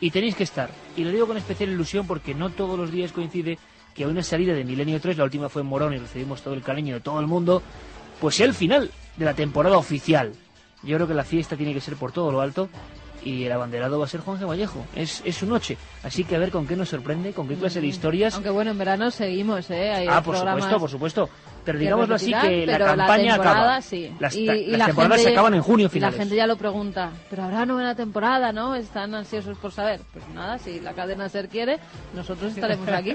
y tenéis que estar. Y lo digo con especial ilusión porque no todos los días coincide que una salida de Milenio 3, la última fue en Morón y recibimos todo el cariño de todo el mundo, pues sea el final de la temporada oficial. Yo creo que la fiesta tiene que ser por todo lo alto y el abanderado va a ser Juan G. Vallejo. Es su noche. Así que a ver con qué nos sorprende, con qué clase de historias. Aunque bueno, en verano seguimos, ¿eh? Hay por supuesto. Pero digámoslo así, que la pero campaña la temporada, acaba. Sí. Las la temporadas gente, se acaban en junio finales. Y la gente ya lo pregunta, pero habrá nueva temporada, ¿no? Están ansiosos por saber. Pues nada, si la cadena SER quiere, nosotros estaremos aquí.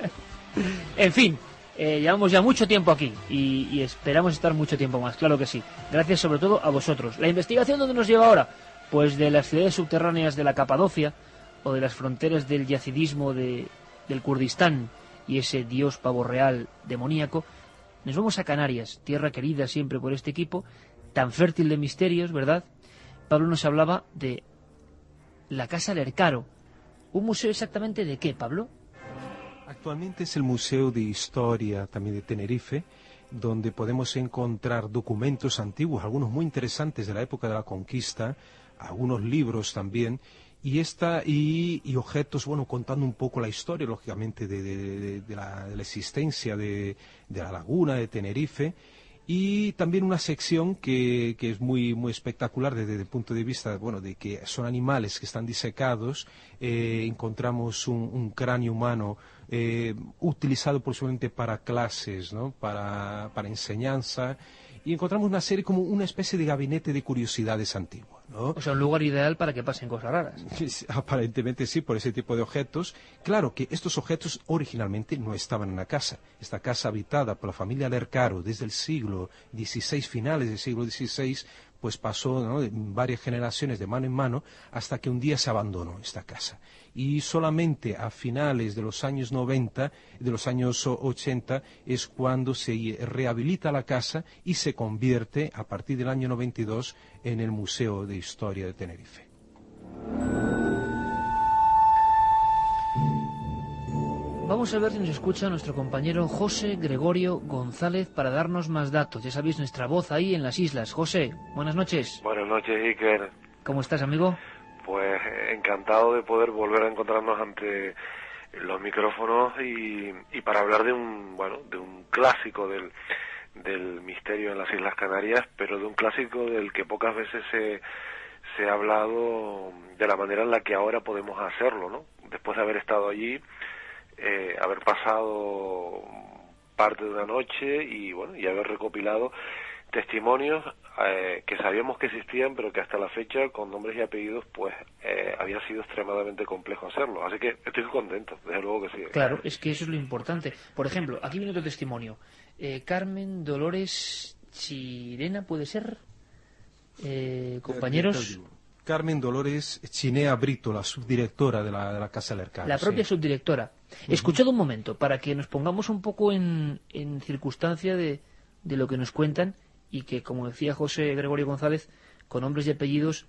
En fin, llevamos ya mucho tiempo aquí y esperamos estar mucho tiempo más, claro que sí. Gracias sobre todo a vosotros. ¿La investigación dónde nos lleva ahora? Pues de las ciudades subterráneas de la Capadocia o de las fronteras del yacidismo del Kurdistán y ese dios pavo real demoníaco, nos vamos a Canarias, tierra querida siempre por este equipo, tan fértil de misterios, ¿verdad? Pablo nos hablaba de la Casa Lercaro. ¿Un museo exactamente de qué, Pablo? Actualmente es el Museo de Historia también de Tenerife, donde podemos encontrar documentos antiguos, algunos muy interesantes de la época de la conquista, algunos libros también, y objetos, bueno, contando un poco la historia, lógicamente, de la existencia de la laguna de Tenerife, y también una sección que es muy espectacular desde el punto de vista, bueno, de que son animales que están disecados. Encontramos un cráneo humano utilizado posiblemente para clases, ¿no? Para enseñanza, y encontramos una serie como una especie de gabinete de curiosidades antiguas, ¿no? O sea, un lugar ideal para que pasen cosas raras. Aparentemente sí, por ese tipo de objetos. Claro que estos objetos originalmente no estaban en la casa. Esta casa habitada por la familia Lercaro desde el siglo XVI, finales del siglo XVI, pues pasó, ¿no?, de varias generaciones de mano en mano hasta que un día se abandonó esta casa. Y solamente a finales de los años 90, de los años 80, es cuando se rehabilita la casa y se convierte, a partir del año 92, en el Museo de Historia de Tenerife. Vamos a ver si nos escucha nuestro compañero José Gregorio González para darnos más datos. Ya sabéis, nuestra voz ahí en las islas. José, buenas noches. Buenas noches, Iker. ¿Cómo estás, amigo? Pues encantado de poder volver a encontrarnos ante los micrófonos y para hablar de un clásico del misterio en las Islas Canarias, pero de un clásico del que pocas veces se ha hablado de la manera en la que ahora podemos hacerlo, ¿no? Después de haber estado allí, haber pasado parte de una noche y haber recopilado testimonios que sabíamos que existían, pero que hasta la fecha, con nombres y apellidos, pues había sido extremadamente complejo hacerlo. Así que estoy contento, desde luego que sí. Claro, es que eso es lo importante. Por ejemplo, aquí viene otro testimonio. Carmen Dolores Chirena, ¿puede ser? Compañeros. Carmen Dolores Chinea Brito, la subdirectora de la Casa Lercaro. La propia subdirectora. Escuchad un momento, para que nos pongamos un poco en circunstancia de lo que nos cuentan, y que, como decía José Gregorio González, con nombres y apellidos,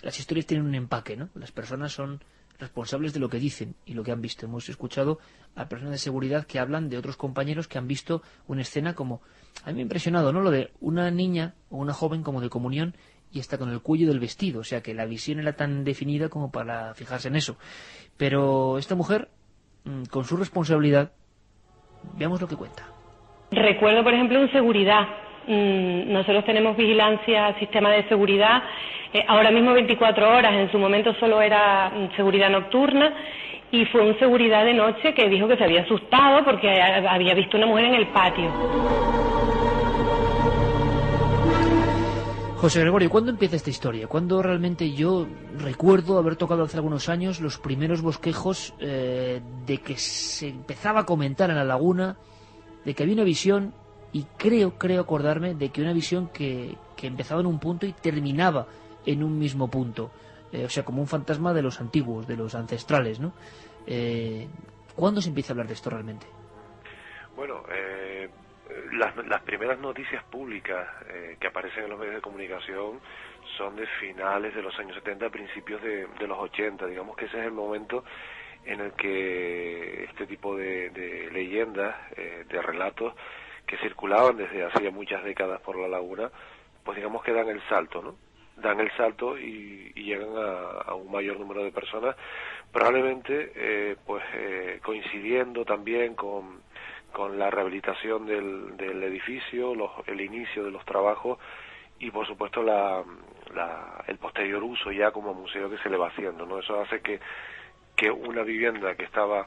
las historias tienen un empaque, ¿no? Las personas son responsables de lo que dicen y lo que han visto. Hemos escuchado a personas de seguridad que hablan de otros compañeros que han visto una escena como... A mí me ha impresionado, ¿no?, lo de una niña o una joven como de comunión y está con el cuello del vestido. O sea, que la visión era tan definida como para fijarse en eso. Pero esta mujer, con su responsabilidad, veamos lo que cuenta. Recuerdo, por ejemplo, en seguridad. Nosotros tenemos vigilancia, sistema de seguridad, ahora mismo 24 horas, en su momento solo era seguridad nocturna, y fue un seguridad de noche que dijo que se había asustado porque había visto una mujer en el patio. José Gregorio, ¿cuándo empieza esta historia? ¿Cuándo realmente yo recuerdo haber tocado hace algunos años los primeros bosquejos de que se empezaba a comentar en la laguna, de que había una visión, y creo acordarme de que una visión que empezaba en un punto y terminaba en un mismo punto, o sea, como un fantasma de los antiguos, de los ancestrales, ¿no? ¿Cuándo se empieza a hablar de esto realmente? Bueno, las primeras noticias públicas que aparecen en los medios de comunicación son de finales de los años 70, principios de los 80, digamos que ese es el momento en el que este tipo de leyendas, de relatos que circulaban desde hacía muchas décadas por la laguna, pues digamos que dan el salto, ¿no? Dan el salto y llegan a un mayor número de personas, probablemente coincidiendo también con la rehabilitación del edificio, el inicio de los trabajos y por supuesto el posterior uso ya como museo que se le va haciendo, ¿no? Eso hace que una vivienda que estaba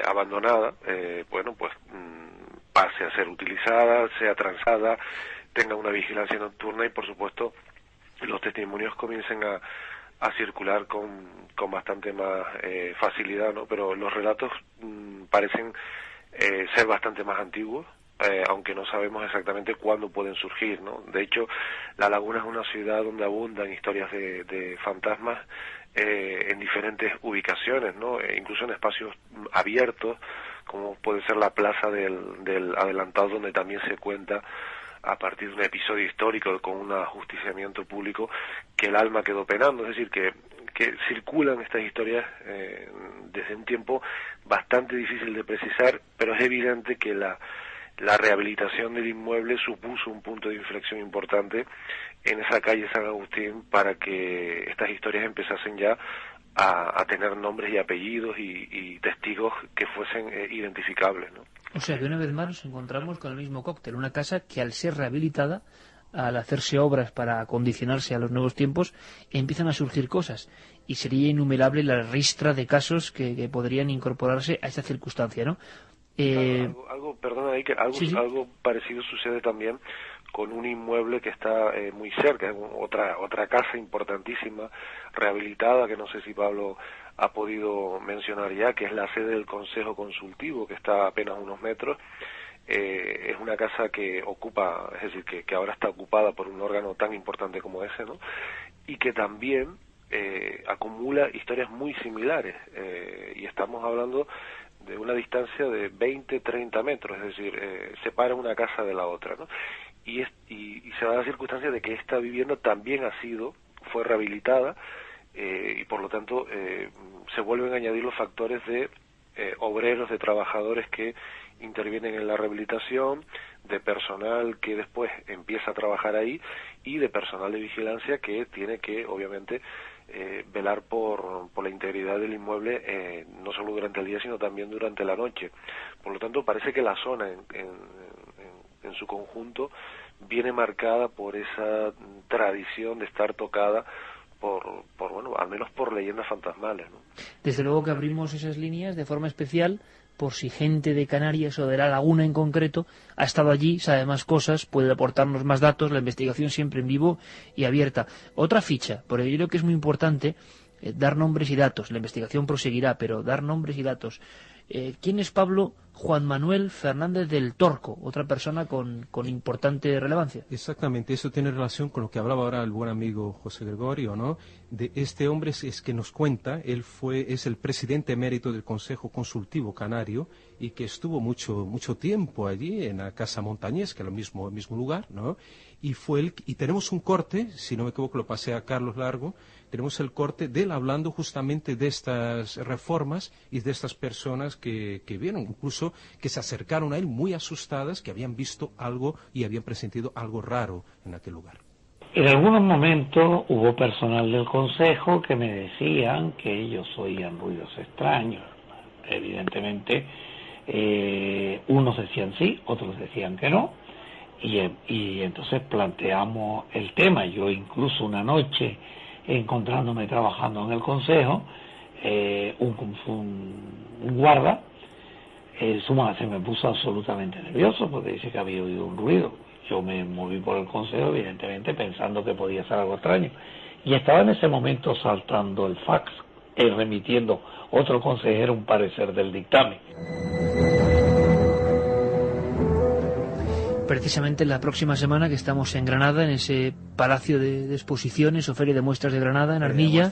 abandonada, pase a ser utilizada, sea transada, tenga una vigilancia nocturna y por supuesto los testimonios comiencen a circular con bastante más facilidad, ¿no? Pero los relatos parecen ser bastante más antiguos, aunque no sabemos exactamente cuándo pueden surgir, ¿no? De hecho, La Laguna es una ciudad donde abundan historias de fantasmas en diferentes ubicaciones, ¿no? Incluso en espacios abiertos, como puede ser la plaza del Adelantado, donde también se cuenta a partir de un episodio histórico con un ajusticiamiento público que el alma quedó penando, es decir, que circulan estas historias desde un tiempo bastante difícil de precisar, pero es evidente que la rehabilitación del inmueble supuso un punto de inflexión importante en esa calle San Agustín para que estas historias empezasen ya a tener nombres y apellidos y testigos que fuesen identificables, ¿no? O sea que una vez más nos encontramos con el mismo cóctel, una casa que al ser rehabilitada, al hacerse obras para acondicionarse a los nuevos tiempos, empiezan a surgir cosas y sería innumerable la ristra de casos que podrían incorporarse a esa circunstancia, ¿no? Algo parecido sucede también con un inmueble que está muy cerca, otra casa importantísima, rehabilitada, que no sé si Pablo ha podido mencionar ya, que es la sede del Consejo Consultivo, que está a apenas unos metros. Es una casa que ocupa, es decir, que ahora está ocupada por un órgano tan importante como ese, ¿no? Y que también acumula historias muy similares, y estamos hablando de una distancia de 20-30 metros, es decir, separa una casa de la otra, ¿no? Y se da la circunstancia de que esta vivienda también fue rehabilitada, y por lo tanto se vuelven a añadir los factores de obreros, de trabajadores que intervienen en la rehabilitación, de personal que después empieza a trabajar ahí y de personal de vigilancia que tiene que, obviamente, velar por la integridad del inmueble, no solo durante el día sino también durante la noche. Por lo tanto, parece que la zona en su conjunto viene marcada por esa tradición de estar tocada por al menos por leyendas fantasmales, ¿no? Desde luego que abrimos esas líneas de forma especial por si gente de Canarias o de La Laguna en concreto ha estado allí, sabe más cosas, puede aportarnos más datos, la investigación siempre en vivo y abierta. Otra ficha, porque yo creo que es muy importante dar nombres y datos, la investigación proseguirá, pero dar nombres y datos. ¿Quién es Pablo Juan Manuel Fernández del Torco? Otra persona con importante relevancia. Exactamente, eso tiene relación con lo que hablaba ahora el buen amigo José Gregorio, ¿no? De este hombre es que nos cuenta, es el presidente emérito del Consejo Consultivo Canario y que estuvo mucho tiempo allí en la Casa Montañés, que es el mismo lugar, ¿no? Y tenemos un corte, si no me equivoco lo pasé a Carlos Largo, tenemos el corte de él hablando justamente de estas reformas y de estas personas que vieron, incluso que se acercaron a él muy asustadas, que habían visto algo y habían presentido algo raro en aquel lugar. En algunos momentos hubo personal del consejo que me decían que ellos oían ruidos extraños. Evidentemente, unos decían sí, otros decían que no, y entonces planteamos el tema. Yo incluso una noche, encontrándome trabajando en el consejo, un guarda, se me puso absolutamente nervioso porque dice que había oído un ruido. Yo me moví por el consejo, evidentemente, pensando que podía ser algo extraño. Y estaba en ese momento saltando el fax, remitiendo otro consejero un parecer del dictamen. Precisamente la próxima semana que estamos en Granada, en ese Palacio de Exposiciones o Feria de Muestras de Granada, en Armilla,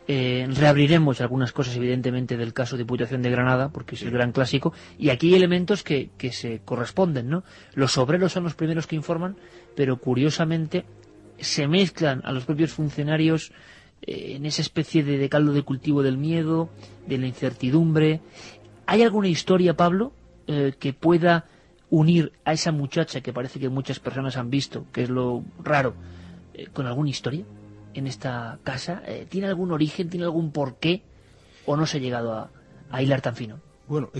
reabriremos algunas cosas, evidentemente, del caso Diputación de Granada, porque es el gran clásico, y aquí hay elementos que se corresponden, ¿no? Los obreros son los primeros que informan, pero curiosamente se mezclan a los propios funcionarios en esa especie de caldo de cultivo del miedo, de la incertidumbre. ¿Hay alguna historia, Pablo, que pueda unir a esa muchacha que parece que muchas personas han visto, que es lo raro, con alguna historia? en esta casa? ¿Tiene algún origen, tiene algún porqué? ¿O no se ha llegado a hilar tan fino? Bueno,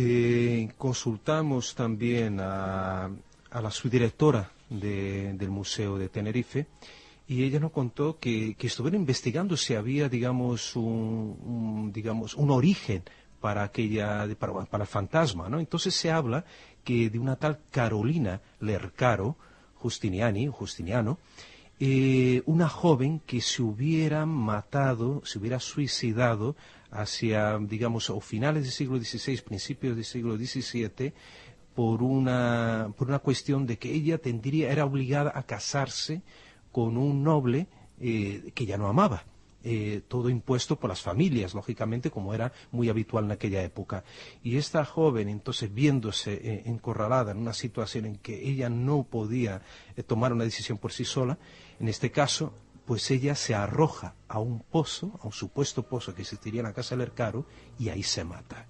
consultamos también a la subdirectora del Museo de Tenerife, y ella nos contó que estuvieron investigando si había, digamos, un origen para el fantasma, ¿no? Entonces se habla que de una tal Carolina Lercaro Justiniano, una joven que se hubiera suicidado hacia, digamos, o finales del siglo XVI, principios del siglo XVII, por una cuestión de que ella era obligada a casarse con un noble que ya no amaba. Todo impuesto por las familias, lógicamente, como era muy habitual en aquella época. Y esta joven, entonces, viéndose encorralada en una situación en que ella no podía tomar una decisión por sí sola, en este caso, pues ella se arroja a un supuesto pozo que existiría en la casa del Lercaro, y ahí se mata.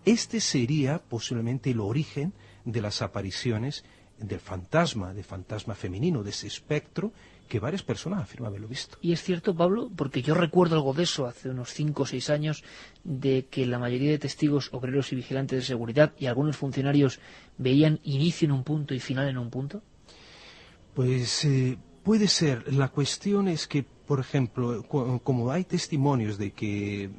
Este sería posiblemente el origen de las apariciones del fantasma femenino, de ese espectro que varias personas afirman haberlo visto. Y es cierto, Pablo, porque yo recuerdo algo de eso hace unos 5 o 6 años, de que la mayoría de testigos, obreros y vigilantes de seguridad y algunos funcionarios veían inicio en un punto y final en un punto. Pues puede ser. La cuestión es que, por ejemplo, como hay testimonios de que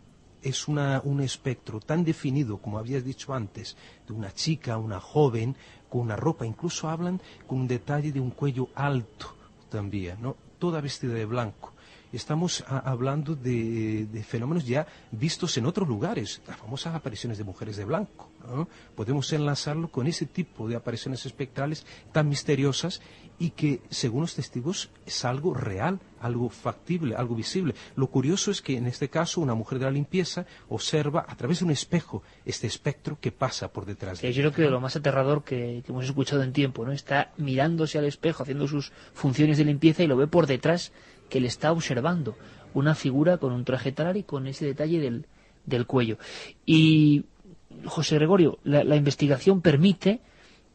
es un espectro tan definido, como habías dicho antes, de una chica, una joven, con una ropa, incluso hablan con un detalle de un cuello alto también, ¿no? Toda vestida de blanco. Estamos hablando de fenómenos ya vistos en otros lugares, las famosas apariciones de mujeres de blanco, ¿no? Podemos enlazarlo con ese tipo de apariciones espectrales tan misteriosas y que, según los testigos, es algo real, algo factible, algo visible. Lo curioso es que, en este caso, una mujer de la limpieza observa a través de un espejo este espectro que pasa por detrás de ella. Yo creo que lo más aterrador que hemos escuchado en tiempo, ¿no? Está mirándose al espejo, haciendo sus funciones de limpieza, y lo ve por detrás, que le está observando, una figura con un traje talar y con ese detalle del cuello. Y, José Gregorio, la investigación permite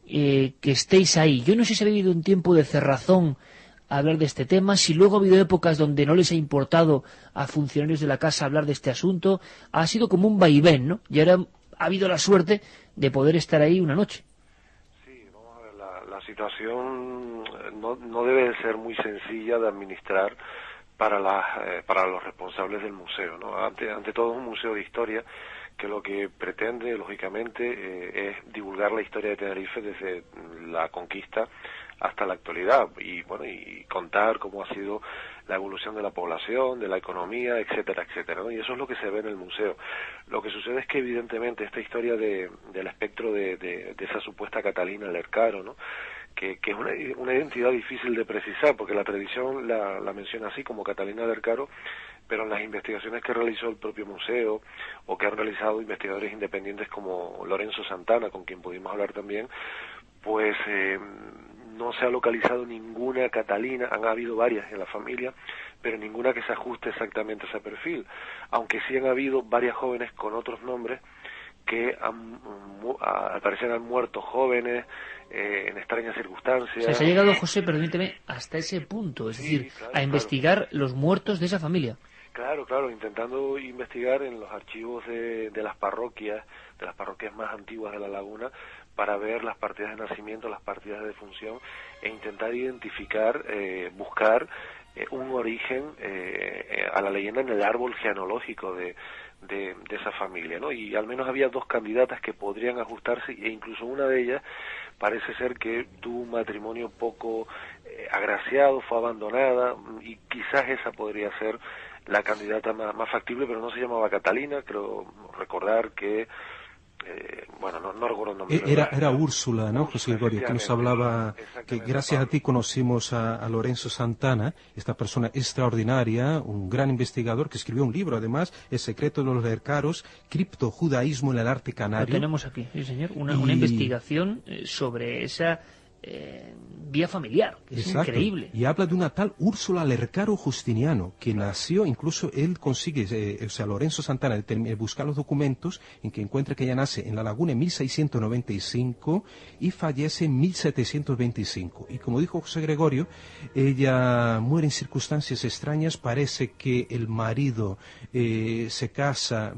que estéis ahí. Yo no sé si ha habido un tiempo de cerrazón a hablar de este tema, si luego ha habido épocas donde no les ha importado a funcionarios de la casa hablar de este asunto. Ha sido como un vaivén, ¿no? Y ahora ha habido la suerte de poder estar ahí una noche. Sí, vamos a ver, la situación no debe de ser muy sencilla de administrar para los responsables del museo, ¿no? Ante todo, es un museo de historia que lo que pretende, lógicamente, es divulgar la historia de Tenerife desde la conquista hasta la actualidad, y bueno, y contar cómo ha sido la evolución de la población, de la economía, etcétera, etcétera, ¿no? Y eso es lo que se ve en el museo. Lo que sucede es que, evidentemente, esta historia del espectro de esa supuesta Catalina Lercaro, ¿no?, que es una identidad difícil de precisar, porque la tradición la menciona así, como Catalina Lercaro, pero en las investigaciones que realizó el propio museo, o que han realizado investigadores independientes como Lorenzo Santana, con quien pudimos hablar también, pues no se ha localizado ninguna Catalina. Han habido varias en la familia, pero ninguna que se ajuste exactamente a ese perfil, aunque sí han habido varias jóvenes con otros nombres que al parecer han muerto jóvenes en extrañas circunstancias. Se ha llegado, José, permíteme, hasta ese punto, es decir, claro, a investigar los muertos de esa familia. Claro, intentando investigar en los archivos de las parroquias más antiguas de La Laguna, para ver las partidas de nacimiento, las partidas de defunción, e intentar identificar, buscar un origen a la leyenda en el árbol genealógico de esa familia, ¿no? Y al menos había 2 candidatas que podrían ajustarse, e incluso una de ellas parece ser que tuvo un matrimonio poco agraciado, fue abandonada, y quizás esa podría ser la candidata más factible, pero no se llamaba Catalina. Creo recordar que no recuerdo el nombre. Era Úrsula, ¿no, José Gregorio? Que nos hablaba, que gracias a ti conocimos a Lorenzo Santana, esta persona extraordinaria, un gran investigador que escribió un libro, además, El secreto de los Lercaros, criptojudaísmo en el arte canario. Lo tenemos aquí, sí, señor, una investigación sobre esa vía familiar, que es Exacto. increíble. Y habla de una tal Úrsula Lercaro Justiniano, que nació, incluso él consigue, Lorenzo Santana, buscar los documentos en que encuentra que ella nace en La Laguna en 1695 y fallece en 1725. Y como dijo José Gregorio, ella muere en circunstancias extrañas. Parece que el marido se casa,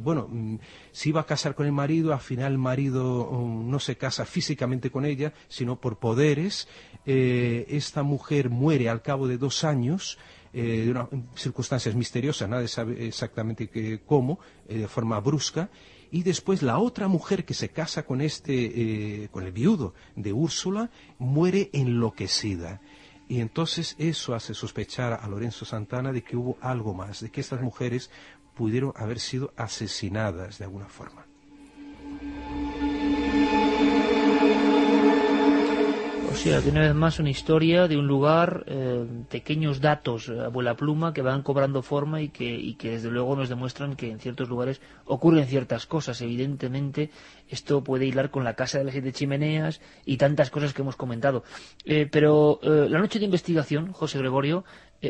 se iba a casar con el marido, al final el marido no se casa físicamente con ella, sino por poderes. Esta mujer muere al cabo de 2 años, de unas circunstancias misteriosas, nadie sabe exactamente cómo, de forma brusca. Y después la otra mujer que se casa con con el viudo de Úrsula, muere enloquecida. Y entonces eso hace sospechar a Lorenzo Santana de que hubo algo más, de que estas mujeres pudieron haber sido asesinadas de alguna forma. O sea, que una vez más una historia de un lugar, pequeños datos a vuela pluma que van cobrando forma y que desde luego nos demuestran que en ciertos lugares ocurren ciertas cosas. Evidentemente esto puede hilar con la Casa de las 7 Chimeneas y tantas cosas que hemos comentado. Pero la noche de investigación, José Gregorio,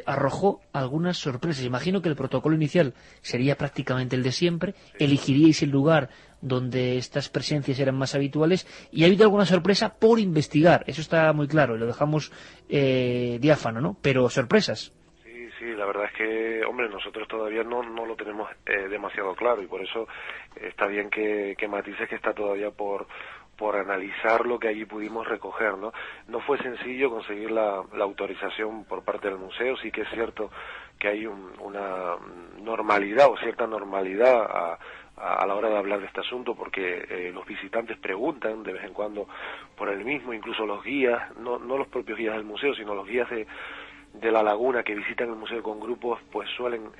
arrojó algunas sorpresas. Imagino que el protocolo inicial sería prácticamente el de siempre, elegiríais el lugar donde estas presencias eran más habituales, y ha habido alguna sorpresa por investigar, eso está muy claro, y lo dejamos diáfano, ¿no? Pero sorpresas. Sí, la verdad es que, hombre, nosotros todavía no lo tenemos demasiado claro, y por eso está bien que matices que está todavía por analizar lo que allí pudimos recoger, ¿no? No fue sencillo conseguir la autorización por parte del museo. Sí que es cierto que hay una normalidad o cierta normalidad a la hora de hablar de este asunto, porque los visitantes preguntan de vez en cuando por el mismo, incluso los guías, no los propios guías del museo, sino los guías de La Laguna que visitan el museo con grupos, pues suelen,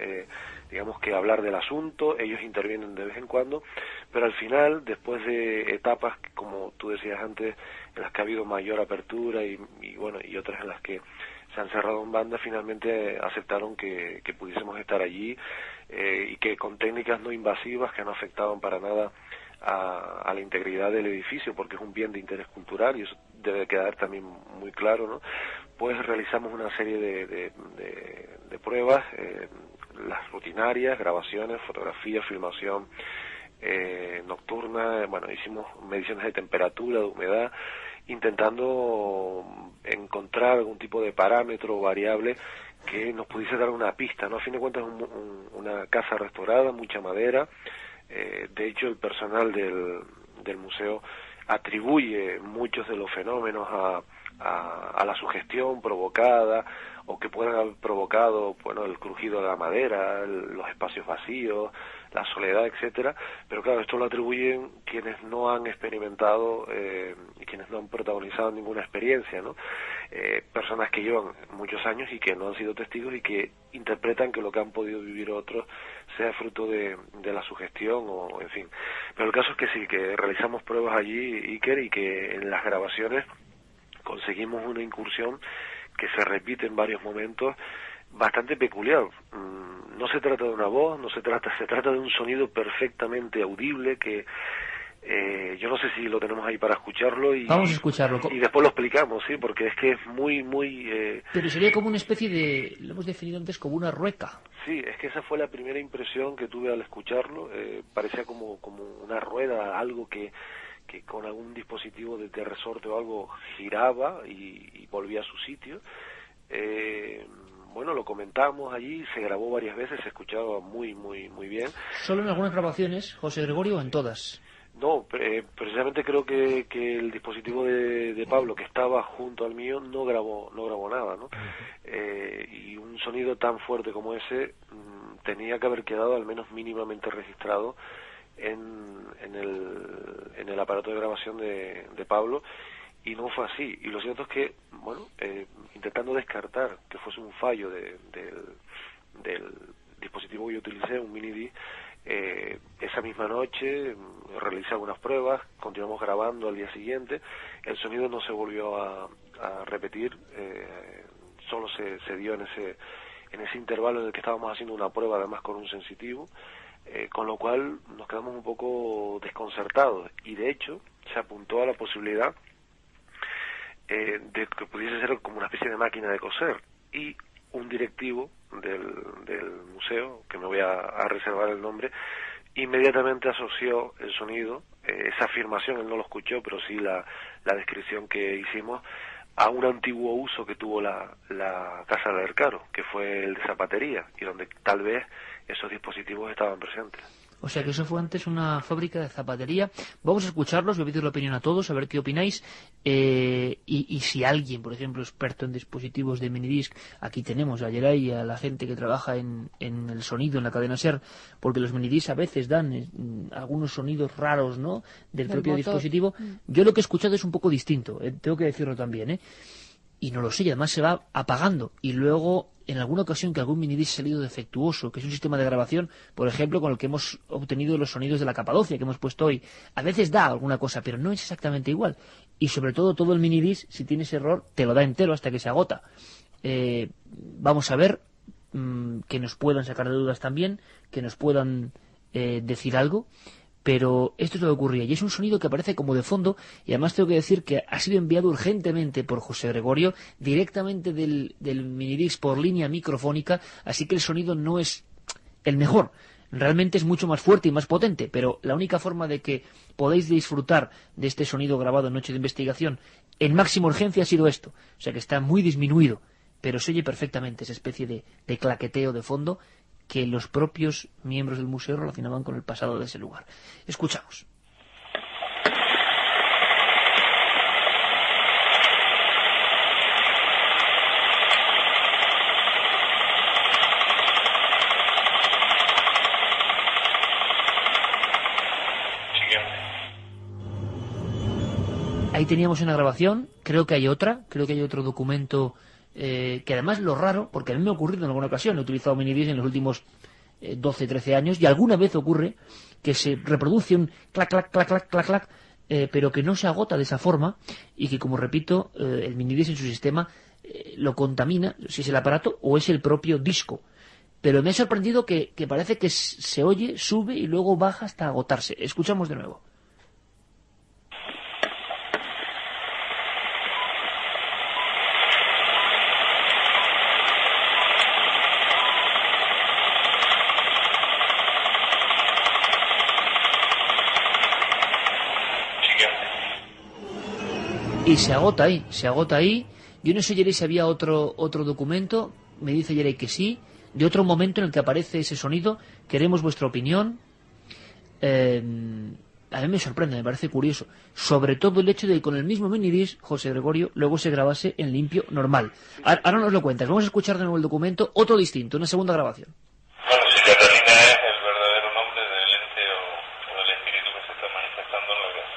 digamos que hablar del asunto. Ellos intervienen de vez en cuando, pero al final, después de etapas, como tú decías antes, en las que ha habido mayor apertura y otras en las que se han cerrado en banda, finalmente aceptaron que pudiésemos estar allí, y que con técnicas no invasivas que no afectaban para nada a la integridad del edificio, porque es un bien de interés cultural y eso debe quedar también muy claro, ¿no? Pues realizamos una serie de pruebas, las rutinarias, grabaciones, fotografía, filmación nocturna. Hicimos mediciones de temperatura, de humedad, intentando encontrar algún tipo de parámetro o variable que nos pudiese dar una pista, ¿no? A fin de cuentas una casa restaurada, mucha madera. De hecho, el personal del museo atribuye muchos de los fenómenos a la sugestión provocada, o que puedan haber provocado, el crujido de la madera, los espacios vacíos, la soledad, etcétera. Pero claro, esto lo atribuyen quienes no han experimentado y quienes no han protagonizado ninguna experiencia, ¿no? Personas que llevan muchos años y que no han sido testigos y que interpretan que lo que han podido vivir otros sea fruto de la sugestión, o en fin. Pero el caso es que sí, que realizamos pruebas allí, Iker, y que en las grabaciones conseguimos una incursión que se repite en varios momentos, bastante peculiar. No se trata de una voz, se trata de un sonido perfectamente audible que yo no sé si lo tenemos ahí para escucharlo. Vamos a escucharlo. Y después lo explicamos, sí, porque es que es muy... Pero sería como una especie de, lo hemos definido antes, como una rueca. Sí, es que esa fue la primera impresión que tuve al escucharlo. Parecía como una rueda, algo que con algún dispositivo de resorte o algo giraba y volvía a su sitio. Lo comentamos allí, se grabó varias veces, se escuchaba muy bien. ¿Solo en algunas grabaciones, José Gregorio, o en todas? No, precisamente creo que el dispositivo de Pablo, que estaba junto al mío, no grabó nada, ¿no? Y un sonido tan fuerte como ese tenía que haber quedado al menos mínimamente registrado en el aparato de grabación de Pablo, y no fue así. Y lo cierto es que, intentando descartar que fuese un fallo del dispositivo que yo utilicé, un mini D, esa misma noche realicé algunas pruebas, continuamos grabando al día siguiente, el sonido no se volvió a repetir, solo se dio en ese intervalo en el que estábamos haciendo una prueba, además con un sensitivo, con lo cual nos quedamos un poco desconcertados, y de hecho se apuntó a la posibilidad de que pudiese ser como una especie de máquina de coser, y un directivo del museo, que me voy a reservar el nombre, inmediatamente asoció el sonido, esa afirmación él no lo escuchó, pero sí la descripción que hicimos, a un antiguo uso que tuvo la Casa del Arcaro, que fue el de zapatería, y donde tal vez esos dispositivos estaban presentes. O sea que eso fue antes una fábrica de zapatería. Vamos a escucharlos, voy a pedir la opinión a todos, a ver qué opináis. Y si alguien, por ejemplo, experto en dispositivos de minidisc, aquí tenemos a Geray y a la gente que trabaja en el sonido, en la cadena SER, porque los minidisc a veces dan algunos sonidos raros, ¿no?, del propio motor. Dispositivo. Yo lo que he escuchado es un poco distinto, tengo que decirlo también, y no lo sé, y además se va apagando, y luego en alguna ocasión que algún minidisc ha salido defectuoso, que es un sistema de grabación, por ejemplo, con el que hemos obtenido los sonidos de la Capadocia que hemos puesto hoy, a veces da alguna cosa, pero no es exactamente igual, y sobre todo el minidisc, si tienes error, te lo da entero hasta que se agota. Vamos a ver, que nos puedan sacar de dudas también, que nos puedan decir algo. Pero esto es lo que ocurría, y es un sonido que aparece como de fondo, y además tengo que decir que ha sido enviado urgentemente por José Gregorio, directamente del minidisc por línea microfónica, así que el sonido no es el mejor. Realmente es mucho más fuerte y más potente, pero la única forma de que podáis disfrutar de este sonido grabado en Noche de Investigación en máxima urgencia ha sido esto. O sea que está muy disminuido, pero se oye perfectamente esa especie de claqueteo de fondo que los propios miembros del museo relacionaban con el pasado de ese lugar. Escuchamos. Ahí teníamos una grabación, creo que hay otro documento, que además lo raro, porque a mí me ha ocurrido en alguna ocasión, he utilizado minidisc en los últimos 12, 13 años, y alguna vez ocurre que se reproduce un clac, clac, clac, clac, clac, clac, pero que no se agota de esa forma, y que, como repito, el minidisc en su sistema lo contamina, si es el aparato o es el propio disco. Pero me ha sorprendido que parece que se oye, sube y luego baja hasta agotarse. Escuchamos de nuevo. Y se agota ahí. Yo no sé, Geray, si había otro documento, me dice Geray que sí, de otro momento en el que aparece ese sonido. Queremos vuestra opinión. A mí me sorprende, me parece curioso, sobre todo el hecho de que con el mismo minidisc, José Gregorio, luego se grabase en limpio normal. Ahora nos lo cuentas, vamos a escuchar de nuevo el documento, otro distinto, una segunda grabación. Bueno, si Catalina es el verdadero nombre del ente o del espíritu que se está manifestando en la casa.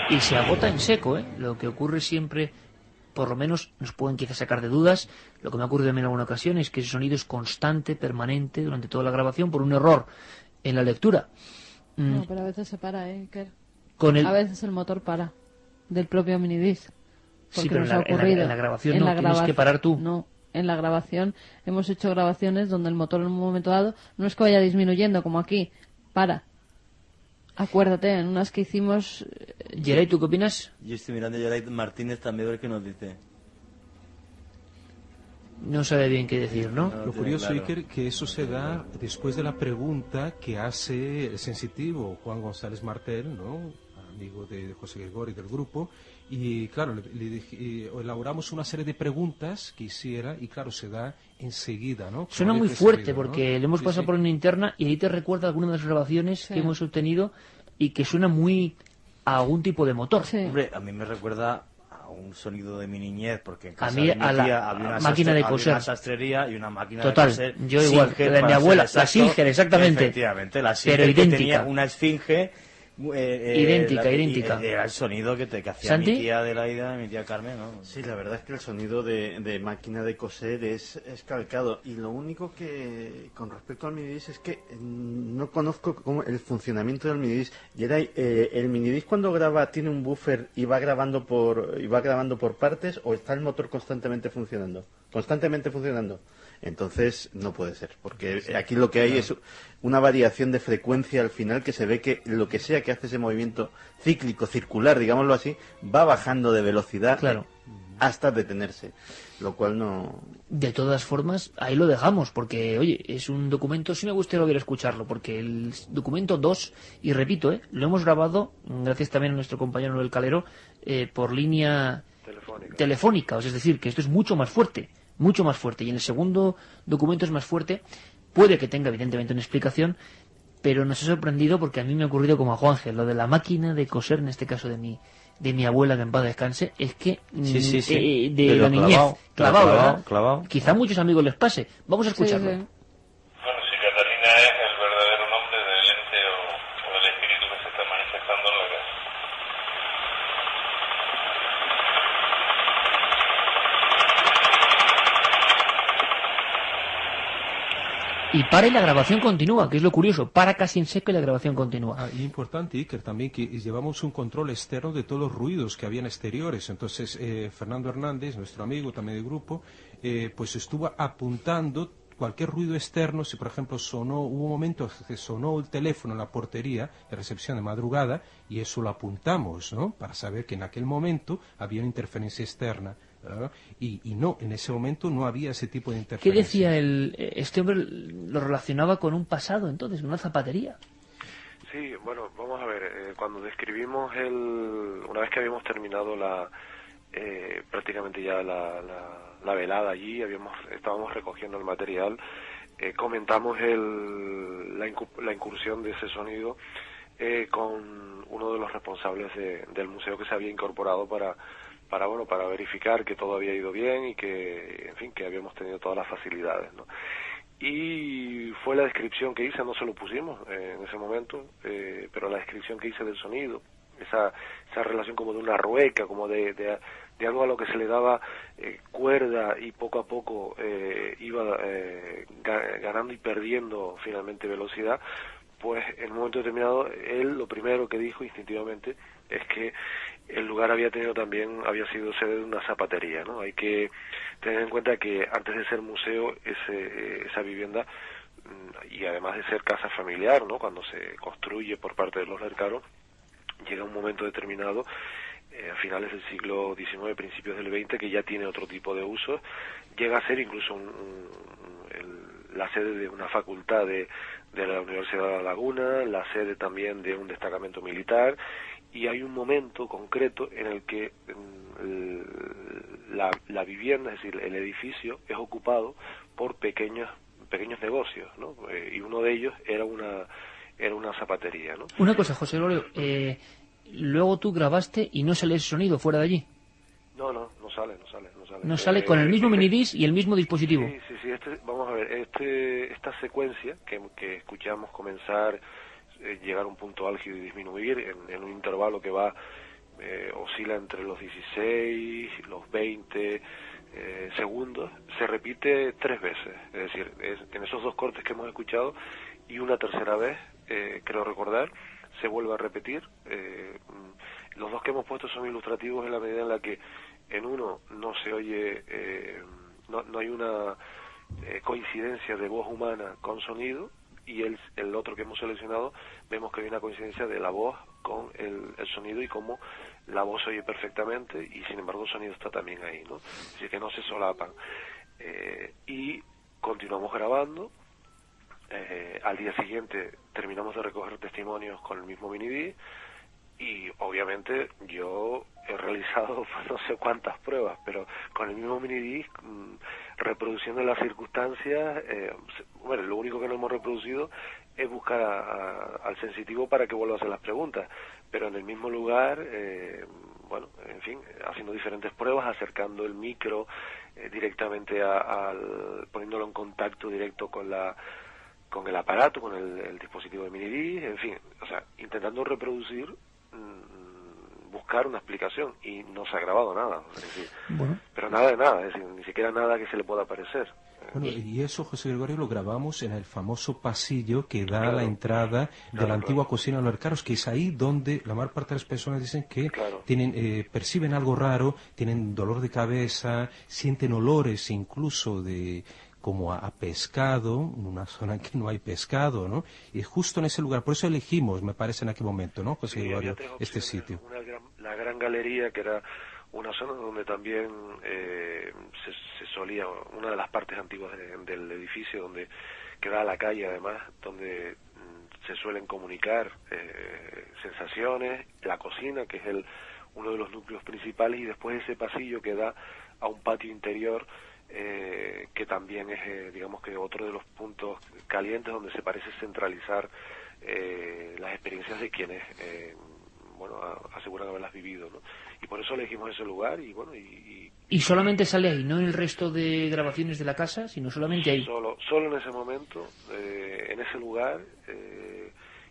Y se agota en seco, lo que ocurre siempre, por lo menos nos pueden quizás sacar de dudas, lo que me ha ocurrido a mí en alguna ocasión es que ese sonido es constante, permanente, durante toda la grabación, por un error en la lectura. No, pero a veces se para, Iker. A veces el motor para, del propio minidisc. Sí, pero en la grabación no, tienes que parar tú. No, en la grabación, hemos hecho grabaciones donde el motor en un momento dado no es que vaya disminuyendo, como aquí, para. Acuérdate, en unas que hicimos... Geray, ¿tú qué opinas? Yo estoy mirando a Geray Martínez también a ver qué nos dice. No sabe bien qué decir, ¿no? Lo curioso, claro, Iker, que eso se da después de la pregunta que hace el sensitivo Juan González Martel, ¿no?, amigo de José Gregorio y del grupo, y claro, elaboramos una serie de preguntas que hiciera, y claro, se da enseguida, ¿no? Suena muy fuerte, porque le hemos pasado por una interna y ahí te recuerda alguna de las grabaciones que hemos obtenido y que suena muy a algún tipo de motor. Sí. Hombre, a mí me recuerda a un sonido de mi niñez, porque en casa a mí, de mi tía había una máquina de coser, una sastrería y una máquina total, de coser. Yo igual, la de mi abuela, la Singer, exactamente. Efectivamente, la Singer, pero idéntica. Que tenía una esfinge idéntica. Era el sonido que hacía ¿Santi? mi tía Adelaida y mi tía Carmen, ¿no? Sí, la verdad es que el sonido de máquina de coser es calcado, y lo único que con respecto al minidisc es que no conozco cómo el funcionamiento del minidisc. El minidisc cuando graba tiene un buffer y va grabando por partes, o está el motor constantemente funcionando. constantemente funcionando. Entonces no puede ser, porque aquí lo que hay es una variación de frecuencia al final, que se ve que lo que sea que hace ese movimiento cíclico, circular, digámoslo así, va bajando de velocidad hasta detenerse, lo cual no... De todas formas, ahí lo dejamos, porque, oye, es un documento, sí me gustaría volver a escucharlo, porque el documento 2, y repito, lo hemos grabado, gracias también a nuestro compañero Noel Calero, por línea telefónica, es decir, que esto es mucho más fuerte, y en el segundo documento es más fuerte, puede que tenga evidentemente una explicación, pero nos ha sorprendido porque a mí me ha ocurrido como a Juángel, lo de la máquina de coser, en este caso de mi abuela, que en paz descanse, es que Sí. de Pero la niñez, clavado, clavado. quizá a muchos amigos les pase. Vamos a escucharlo. Bueno, si Catalina es el verdadero nombre del ente o del espíritu que se está manifestando en la casa. Y para y la grabación continúa, que es lo curioso. Para casi en seco y la grabación continúa. Y importante, Iker, también que llevamos un control externo de todos los ruidos que habían exteriores. Entonces, Fernando Hernández, nuestro amigo también del grupo, pues estuvo apuntando cualquier ruido externo. Si, por ejemplo, hubo un momento que sonó el teléfono en la portería de recepción de madrugada, y eso lo apuntamos, ¿no? Para saber que en aquel momento había una interferencia externa. Y no, en ese momento no había ese tipo de interferencia. ¿Qué decía este hombre? Lo relacionaba con un pasado, entonces, una zapatería. Sí, bueno, vamos a ver, cuando describimos una vez que habíamos terminado prácticamente ya la velada allí, estábamos recogiendo el material, comentamos la incursión de ese sonido con uno de los responsables del museo, que se había incorporado para verificar que todo había ido bien y que, en fin, que habíamos tenido todas las facilidades, ¿no? Y fue la descripción que hice, no se lo pusimos en ese momento, pero la descripción que hice del sonido, esa relación como de una rueca, como de algo a lo que se le daba cuerda y poco a poco iba ganando y perdiendo finalmente velocidad, pues en un momento determinado él lo primero que dijo instintivamente es que el lugar había sido sede de una zapatería, ¿no? Hay que tener en cuenta que antes de ser museo, esa vivienda, y además de ser casa familiar, ¿no? Cuando se construye por parte de los Lercaros, llega un momento determinado, a finales del siglo XIX, principios del XX, que ya tiene otro tipo de usos, llega a ser incluso la sede de una facultad de la Universidad de La Laguna, la sede también de un destacamento militar, y hay un momento concreto en el que la vivienda, es decir, el edificio, es ocupado por pequeños negocios, ¿no? Y uno de ellos era una zapatería, ¿no? Una cosa, José Gregorio, luego tú grabaste y no sale ese sonido fuera de allí. No sale. No sale con el mismo minidisc y el mismo dispositivo. Sí, vamos a ver, esta secuencia que escuchamos comenzar, llegar a un punto álgido y disminuir en un intervalo que oscila entre los 16 y los 20 segundos, se repite 3 veces, es decir, en esos 2 cortes que hemos escuchado, y una tercera vez, creo recordar, se vuelve a repetir. Los 2 que hemos puesto son ilustrativos en la medida en la que en uno no se oye, no hay una coincidencia de voz humana con sonido, y el otro que hemos seleccionado vemos que hay una coincidencia de la voz con el sonido, y cómo la voz se oye perfectamente y sin embargo el sonido está también ahí, ¿no? Así que no se solapan. Y continuamos grabando. Al día siguiente terminamos de recoger testimonios con el mismo minidisc, y obviamente yo he realizado no sé cuántas pruebas, pero con el mismo minidisc, reproduciendo las circunstancias. Bueno, lo único que no hemos reproducido es buscar al sensitivo para que vuelva a hacer las preguntas, pero en el mismo lugar, bueno, en fin, haciendo diferentes pruebas, acercando el micro directamente poniéndolo en contacto directo con el aparato, con el dispositivo de minidisc, en fin, o sea, intentando reproducir, buscar una explicación, y no se ha grabado nada, es decir, bueno, pero nada de nada, es decir, ni siquiera nada que se le pueda parecer. Bueno, y eso, José Gregorio, lo grabamos en el famoso pasillo que da a la entrada de la antigua cocina de los Lercaros, que es ahí donde la mayor parte de las personas dicen que perciben algo raro, tienen dolor de cabeza, sienten olores incluso como a pescado, en una zona en que no hay pescado, ¿no? Y justo en ese lugar, por eso elegimos, me parece, en aquel momento, ¿no, José Gregorio, este sitio. La gran galería, que era una zona donde también se solía, una de las partes antiguas del edificio, donde queda la calle, además, donde se suelen comunicar sensaciones, la cocina, que es uno de los núcleos principales, y después ese pasillo que da a un patio interior, que también es, digamos que otro de los puntos calientes donde se parece centralizar las experiencias de quienes aseguran haberlas vivido, ¿no? Y por eso elegimos ese lugar y bueno y solamente sale ahí, no en el resto de grabaciones de la casa, sino solamente ahí. Solo en ese momento, en ese lugar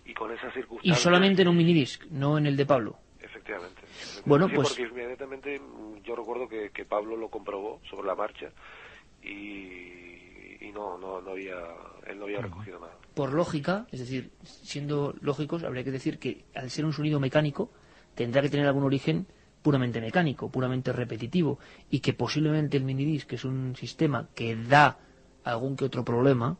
y con esas circunstancias. Y solamente en un minidisc, no en el de Pablo. Efectivamente. Bueno, sí, pues porque inmediatamente yo recuerdo que Pablo lo comprobó sobre la marcha y no había recogido nada. Por lógica, es decir, siendo lógicos, habría que decir que al ser un sonido mecánico tendrá que tener algún origen puramente mecánico, puramente repetitivo, y que posiblemente el minidisc, que es un sistema que da algún que otro problema,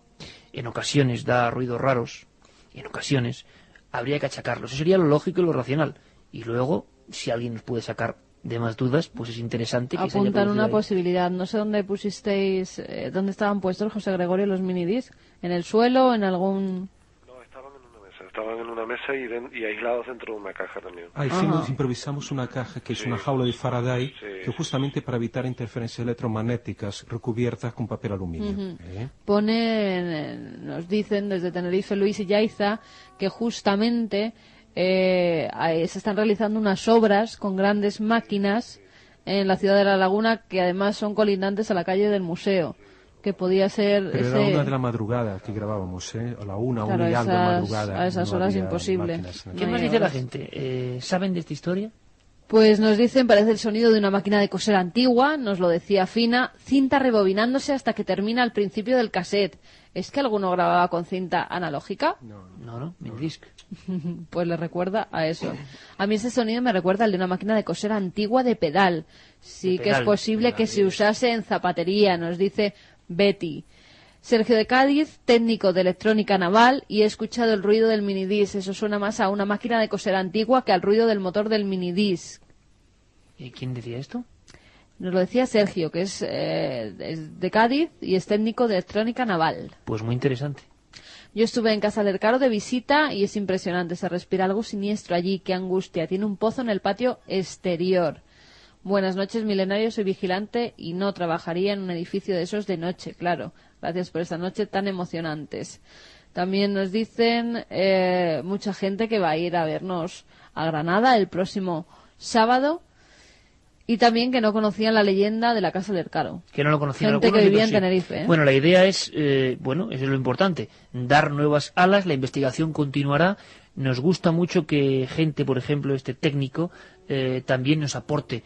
en ocasiones da ruidos raros, y en ocasiones habría que achacarlo. Eso sería lo lógico y lo racional. Y luego, si alguien nos puede sacar de más dudas, pues es interesante que apuntan una posibilidad. No sé dónde pusisteis, dónde estaban puestos, José Gregorio, los minidiscs. ¿En el suelo, en algún...? No, estaban en una mesa y aislados dentro de una caja también. Improvisamos una caja que es una jaula de Faraday, que justamente para evitar interferencias electromagnéticas recubiertas con papel aluminio. Nos dicen desde Tenerife, Luis y Yaiza, que justamente se están realizando unas obras con grandes máquinas en la ciudad de La Laguna, que además son colindantes a la calle del museo, que podía ser... Pero era una de la madrugada que grabábamos, a la una y algo de madrugada. A esas horas imposible. ¿Qué más dice la gente? ¿Saben de esta historia? Pues nos dicen, parece el sonido de una máquina de coser antigua, nos lo decía Fina, cinta rebobinándose hasta que termina al principio del cassette. ¿Es que alguno grababa con cinta analógica? No, minidisc. Pues le recuerda a eso. A mí ese sonido me recuerda al de una máquina de coser antigua de pedal. Sí, que es posible que se usase en zapatería, nos dice Betty. Sergio de Cádiz, técnico de electrónica naval, y he escuchado el ruido del minidisc. Eso suena más a una máquina de coser antigua que al ruido del motor del minidisc. ¿Y quién decía esto? Nos lo decía Sergio, que es de Cádiz y es técnico de electrónica naval. Pues muy interesante. Yo estuve en Casa del Caro de visita y es impresionante. Se respira algo siniestro allí. Qué angustia. Tiene un pozo en el patio exterior. Buenas noches, milenario. Soy vigilante y no trabajaría en un edificio de esos de noche, claro. Gracias por esta noche tan emocionantes. También nos dicen mucha gente que va a ir a vernos a Granada el próximo sábado. Y también que no conocían la leyenda de la Casa del Caro. Que no lo conocían. Gente que vivía en Tenerife. Bueno, la idea es, eso es lo importante, dar nuevas alas, la investigación continuará. Nos gusta mucho que gente, por ejemplo, este técnico, también nos aporte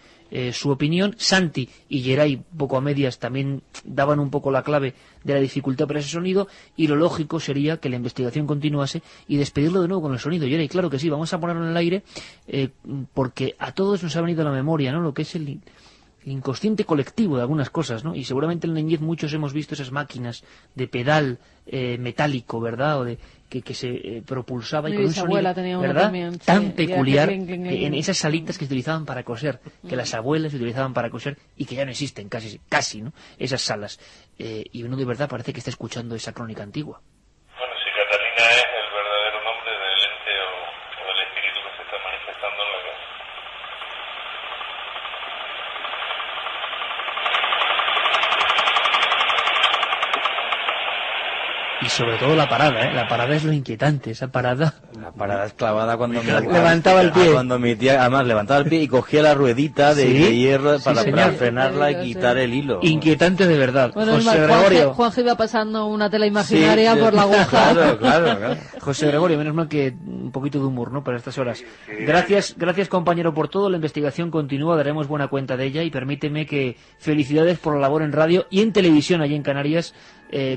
su opinión. Santi y Geray, poco a medias, también daban un poco la clave de la dificultad para ese sonido, y lo lógico sería que la investigación continuase y despedirlo de nuevo con el sonido. Geray, claro que sí, vamos a ponerlo en el aire, porque a todos nos ha venido a la memoria, ¿no?, lo que es el inconsciente colectivo de algunas cosas, ¿no? Y seguramente en la niñez muchos hemos visto esas máquinas de pedal metálico, ¿verdad?, o de que se propulsaba y con un sonido, ¿verdad?, también, tan peculiar, en esas salitas que se utilizaban para coser, que las abuelas se utilizaban para coser y que ya no existen casi, ¿no?, esas salas. Y uno de verdad parece que está escuchando esa crónica antigua. Bueno, si Catalina es el verdadero nombre del ente o del espíritu que se está manifestando en la casa. Y sobre todo la parada es lo inquietante, esa parada. La parada es clavada cuando levantaba el pie. Cuando mi tía, además, levantaba el pie y cogía la ruedita de hierro para frenarla y quitar el hilo. Inquietante de verdad. Bueno, José Gregorio. Juanjo iba pasando una tela imaginaria por la aguja. Claro. José Gregorio, menos mal que un poquito de humor, ¿no?, para estas horas. Gracias, compañero, por todo. La investigación continúa, daremos buena cuenta de ella, y permíteme que felicidades por la labor en radio y en televisión allí en Canarias,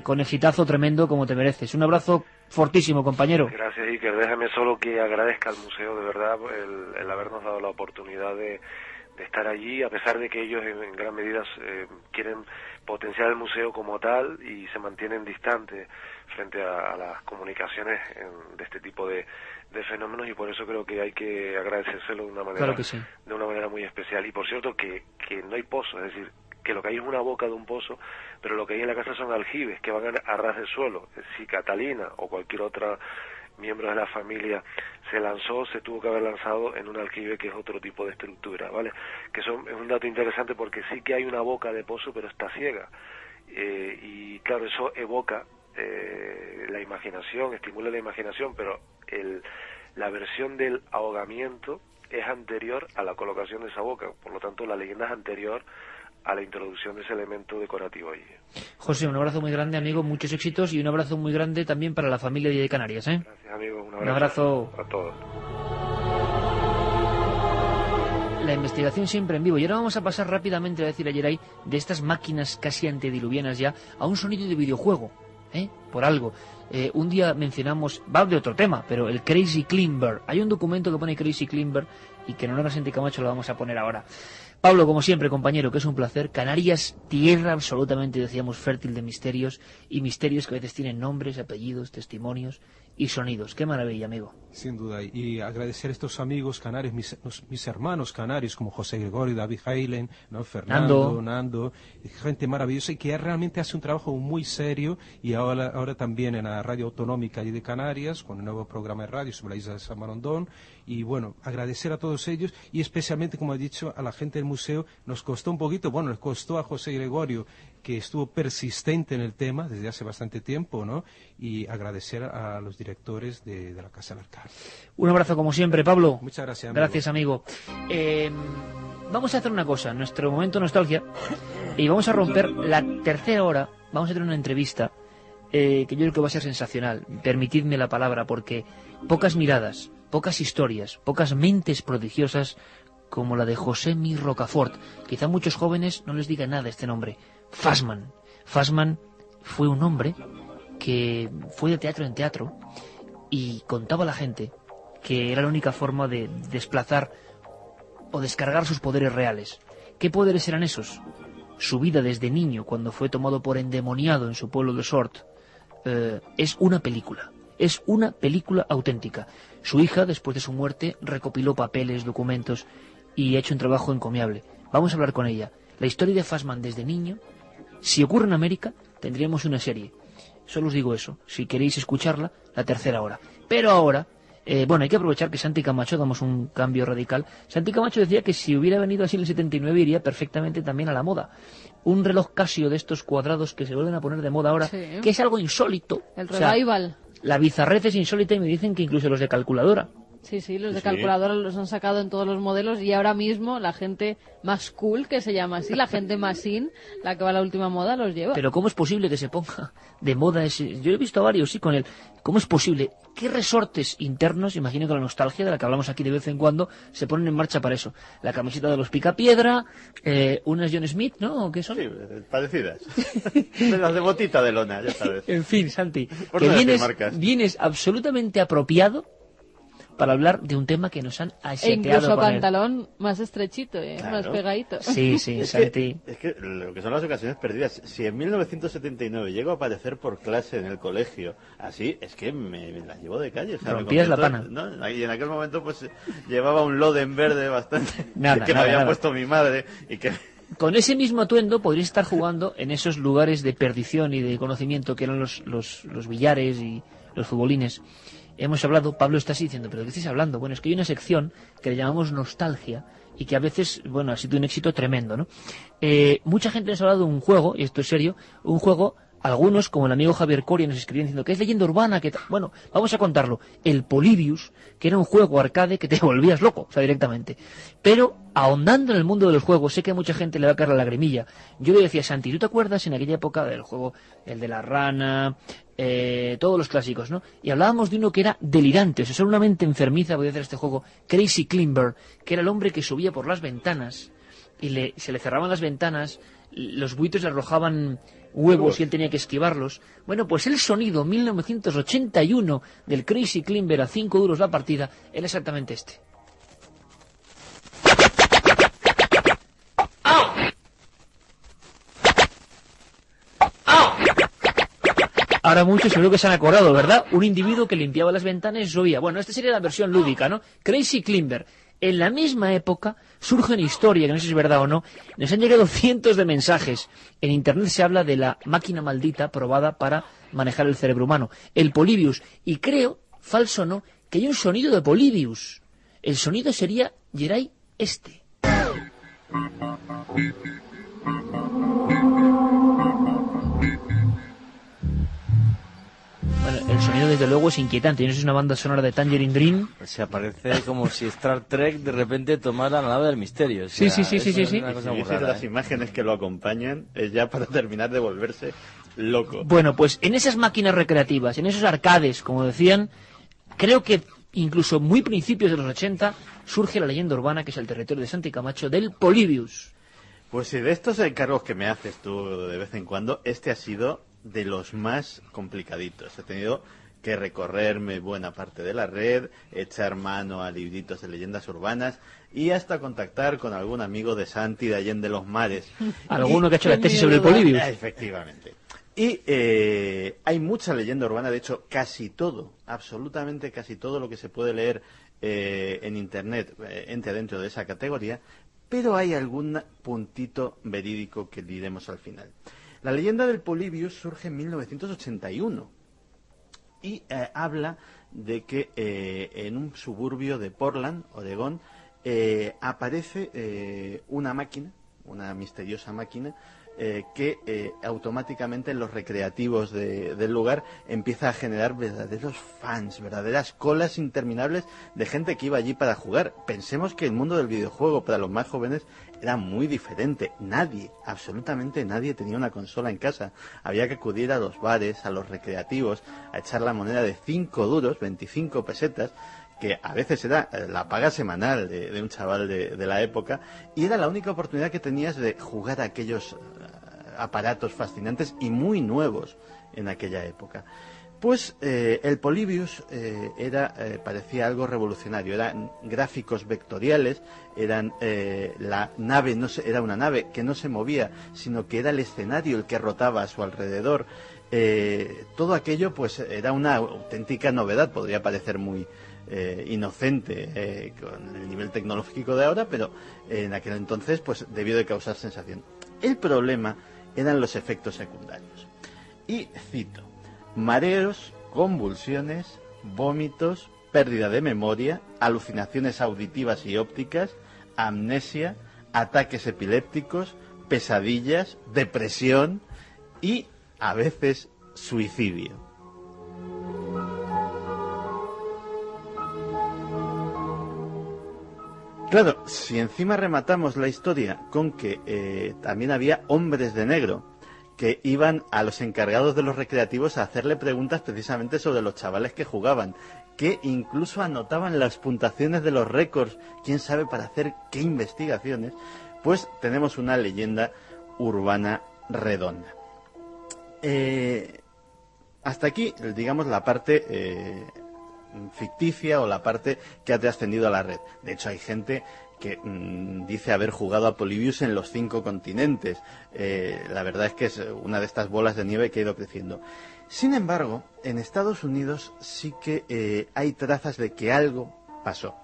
con exitazo tremendo como te mereces. Un abrazo fortísimo, compañero. Gracias, Iker. Déjame solo que agradezca al museo, de verdad, el habernos dado la oportunidad de estar allí, a pesar de que ellos en gran medida quieren potenciar el museo como tal y se mantienen distantes frente a las comunicaciones de este tipo de fenómenos, y por eso creo que hay que agradecérselo de una manera, claro que sí, de una manera muy especial. Y por cierto que no hay pozo, es decir, que lo que hay es una boca de un pozo, pero lo que hay en la casa son aljibes que van a ras del suelo. Si Catalina o cualquier otra miembro de la familia se lanzó, se tuvo que haber lanzado en un aljibe, que es otro tipo de estructura, ¿vale? Que es un dato interesante, porque sí que hay una boca de pozo, pero está ciega, y claro, eso evoca la imaginación, estimula la imaginación, pero la versión del ahogamiento es anterior a la colocación de esa boca, por lo tanto la leyenda es anterior a la introducción de ese elemento decorativo allí. José, un abrazo muy grande, amigo, muchos éxitos, y un abrazo muy grande también para la familia de Canarias, ¿eh? Gracias, amigo, un abrazo a todos. La investigación siempre en vivo. Y ahora vamos a pasar rápidamente, a decir ayer ahí, de estas máquinas casi antediluvianas ya, a un sonido de videojuego, por algo. Un día mencionamos, va de otro tema, pero el Crazy Climber. Hay un documento que pone Crazy Climber y que en honor a Santi Camacho lo vamos a poner ahora. Pablo, como siempre, compañero, que es un placer. Canarias, tierra absolutamente, decíamos, fértil de misterios, y misterios que a veces tienen nombres, apellidos, testimonios y sonidos. Qué maravilla, amigo. Sin duda, y agradecer a estos amigos canarios, mis hermanos canarios, como José Gregorio, David Heilen, ¿no?, Fernando, Nando, gente maravillosa, y que realmente hace un trabajo muy serio, y ahora también en la radio autonómica allí de Canarias, con un nuevo programa de radio sobre la isla de San Marondón. Y bueno, agradecer a todos ellos, y especialmente, como he dicho, a la gente del museo. Nos costó un poquito, les costó a José Gregorio, que estuvo persistente en el tema desde hace bastante tiempo, ¿no? Y agradecer a los directores de la Casa del Alcalde. Un abrazo como siempre, Pablo. Muchas gracias, amigo. Gracias, amigo. Vamos a hacer una cosa, nuestro momento nostalgia, y vamos a romper la tercera hora. Vamos a tener una entrevista que yo creo que va a ser sensacional. Permitidme la palabra, porque pocas miradas, pocas historias, pocas mentes prodigiosas como la de José Mir Rocafort. Quizá muchos jóvenes no les diga nada este nombre. Fassmann. Fassmann fue un hombre que fue de teatro en teatro y contaba a la gente que era la única forma de desplazar o descargar sus poderes reales. ¿Qué poderes eran esos? Su vida desde niño, cuando fue tomado por endemoniado en su pueblo de Sort, es una película. Es una película auténtica. Su hija, después de su muerte, recopiló papeles, documentos y ha hecho un trabajo encomiable. Vamos a hablar con ella. La historia de Fassmann desde niño. Si ocurre en América, tendríamos una serie. Solo os digo eso. Si queréis escucharla, la tercera hora. Pero ahora, hay que aprovechar que Santi Camacho, damos un cambio radical. Santi Camacho decía que si hubiera venido así en el 79 iría perfectamente también a la moda. Un reloj Casio de estos cuadrados que se vuelven a poner de moda ahora, sí, que es algo insólito. El revival. La bizarrez es insólita, y me dicen que incluso los de calculadora. Sí, los de calculadora los han sacado en todos los modelos, y ahora mismo la gente más cool, que se llama así, la gente más in, la que va a la última moda, los lleva. Pero ¿cómo es posible que se ponga de moda ese? Yo he visto varios, sí, con él. ¿Cómo es posible? ¿Qué resortes internos, imagino que la nostalgia, de la que hablamos aquí de vez en cuando, se ponen en marcha para eso? La camiseta de los Picapiedra, unas John Smith, ¿no? ¿O qué son? Sí, parecidas. De las de botita de lona, ya sabes. En fin, Santi, que vienes absolutamente apropiado para hablar de un tema que nos han aseteado. Incluso pantalón más estrechito, claro, más pegadito. Sí, Santi. Es que lo que son las ocasiones perdidas. Si en 1979 llego a aparecer por clase en el colegio, así, es que me la llevo de calle. Rompías la pana. ¿No? Y en aquel momento pues llevaba un Loden verde bastante me había puesto mi madre y que... Con ese mismo atuendo podrías estar jugando en esos lugares de perdición y de conocimiento que eran los billares y los futbolines. Hemos hablado, Pablo está así diciendo, ¿pero de qué estáis hablando? Bueno, es que hay una sección que le llamamos nostalgia y que a veces, ha sido un éxito tremendo, ¿no? Mucha gente nos ha hablado de un juego, y esto es serio, un juego algunos, como el amigo Javier Coria, nos escribían diciendo que es leyenda urbana, que bueno, vamos a contarlo. El Polybius, que era un juego arcade que te volvías loco, o sea, directamente. Pero, ahondando en el mundo de los juegos, sé que a mucha gente le va a caer la lagrimilla. Yo le decía, Santi, ¿tú te acuerdas en aquella época del juego, el de la rana, todos los clásicos, ¿no? Y hablábamos de uno que era delirante, o sea, solo una mente enfermiza podía hacer este juego, Crazy Climber, que era el hombre que subía por las ventanas y se le cerraban las ventanas, los buitres le arrojaban huevos y él tenía que esquivarlos. Bueno, pues el sonido 1981 del Crazy Climber a 5 duros la partida era exactamente este. Ahora muchos seguro que se han acordado, ¿verdad? Un individuo que limpiaba las ventanas y subía. Bueno, esta sería la versión lúdica, ¿no? Crazy Climber. En la misma época surge una historia, que no sé si es verdad o no, nos han llegado cientos de mensajes. En Internet se habla de la máquina maldita probada para manejar el cerebro humano, el Polybius. Y creo, falso o no, que hay un sonido de Polybius. El sonido sería, Geray, este. Bueno, el sonido desde luego es inquietante. Yo no sé si es una banda sonora de Tangerine Dream. Se aparece como si Star Trek de repente tomara la nave del misterio. O sea, sí. Las imágenes que lo acompañan es ya para terminar de volverse loco. Bueno, pues en esas máquinas recreativas, en esos arcades, como decían, creo que incluso muy principios de los 80 surge la leyenda urbana, que es el territorio de Santi Camacho, del Polybius. Pues si de estos encargos que me haces tú de vez en cuando, este ha sido de los más complicaditos. He tenido que recorrerme buena parte de la red, echar mano a libritos de leyendas urbanas y hasta contactar con algún amigo de Santi de Allende los Mares. Alguno que ha hecho la tesis sobre el Polybius. Efectivamente. Y hay mucha leyenda urbana, de hecho casi todo, absolutamente casi todo lo que se puede leer en Internet entra dentro de esa categoría, pero hay algún puntito verídico que diremos al final. La leyenda del Polybius surge en 1981 y habla de que en un suburbio de Portland, Oregón, aparece una máquina, una misteriosa máquina, que automáticamente en los recreativos del lugar empieza a generar verdaderos fans, verdaderas colas interminables de gente que iba allí para jugar. Pensemos que el mundo del videojuego para los más jóvenes era muy diferente. Nadie, absolutamente nadie tenía una consola en casa. Había que acudir a los bares, a los recreativos, a echar la moneda de 5 duros, 25 pesetas, que a veces era la paga semanal de un chaval de la época, y era la única oportunidad que tenías de jugar a aquellos aparatos fascinantes y muy nuevos en aquella época. Pues el Polybius parecía algo revolucionario. Eran gráficos vectoriales, la nave era una nave que no se movía, sino que era el escenario el que rotaba a su alrededor. Todo aquello pues era una auténtica novedad. Podría parecer muy inocente con el nivel tecnológico de ahora, pero en aquel entonces pues debió de causar sensación. El problema eran los efectos secundarios. Y cito: mareos, convulsiones, vómitos, pérdida de memoria, alucinaciones auditivas y ópticas, amnesia, ataques epilépticos, pesadillas, depresión y, a veces, suicidio. Claro, si encima rematamos la historia con que también había hombres de negro que iban a los encargados de los recreativos a hacerle preguntas precisamente sobre los chavales que jugaban, que incluso anotaban las puntuaciones de los récords, quién sabe para hacer qué investigaciones, pues tenemos una leyenda urbana redonda. Hasta aquí, digamos, la parte ficticia o la parte que ha trascendido a la red. De hecho, hay gente que dice haber jugado a Polybius en los 5 continentes. La verdad es que es una de estas bolas de nieve que ha ido creciendo. Sin embargo, en Estados Unidos sí que hay trazas de que algo pasó.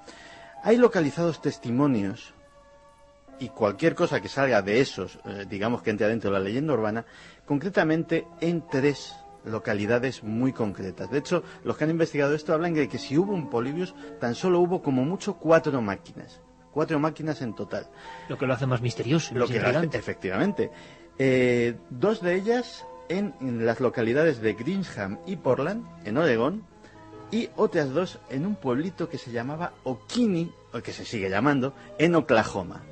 Hay localizados testimonios, y cualquier cosa que salga de esos, digamos que entre dentro de la leyenda urbana, concretamente en 3 localidades muy concretas. De hecho, los que han investigado esto hablan de que si hubo un Polybius, tan solo hubo como mucho 4 máquinas. 4 máquinas en total. Lo que lo hace más misterioso. Efectivamente. 2 de ellas en las localidades de Greenham y Portland, en Oregón, y otras 2 en un pueblito que se llamaba Okeene, o que se sigue llamando, en Oklahoma.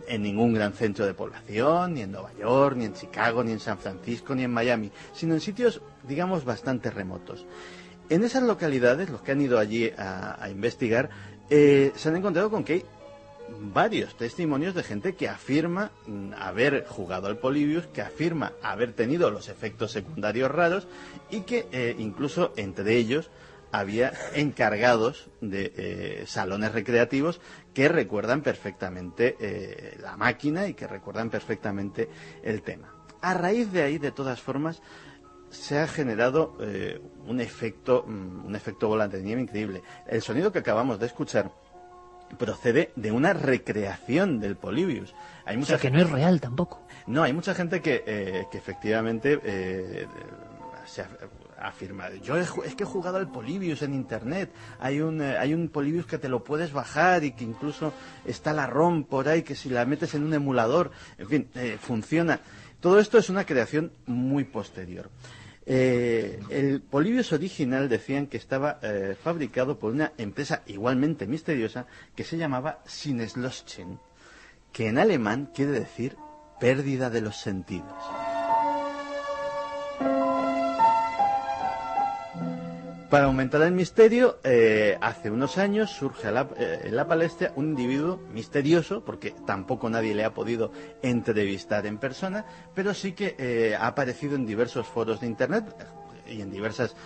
En ningún gran centro de población, ni en Nueva York, ni en Chicago, ni en San Francisco, ni en Miami, sino en sitios, digamos, bastante remotos. En esas localidades, los que han ido allí a investigar, se han encontrado con que hay varios testimonios de gente que afirma haber jugado al Polybius, que afirma haber tenido los efectos secundarios raros y que incluso entre ellos había encargados de salones recreativos que recuerdan perfectamente la máquina y que recuerdan perfectamente el tema. A raíz de ahí, de todas formas, se ha generado un efecto bola de nieve increíble. El sonido que acabamos de escuchar procede de una recreación del Polybius. O sea, que no es real tampoco. No, hay mucha gente que efectivamente se afirma, es que he jugado al Polybius en internet, hay un Polybius que te lo puedes bajar y que incluso está la ROM por ahí, que si la metes en un emulador, en fin, funciona. Todo esto es una creación muy posterior. El Polybius original decían que estaba fabricado por una empresa igualmente misteriosa que se llamaba Sinneslöschen, que en alemán quiere decir pérdida de los sentidos. Para aumentar el misterio, hace unos años surge en la palestra un individuo misterioso, porque tampoco nadie le ha podido entrevistar en persona, pero sí que ha aparecido en diversos foros de internet y en diversas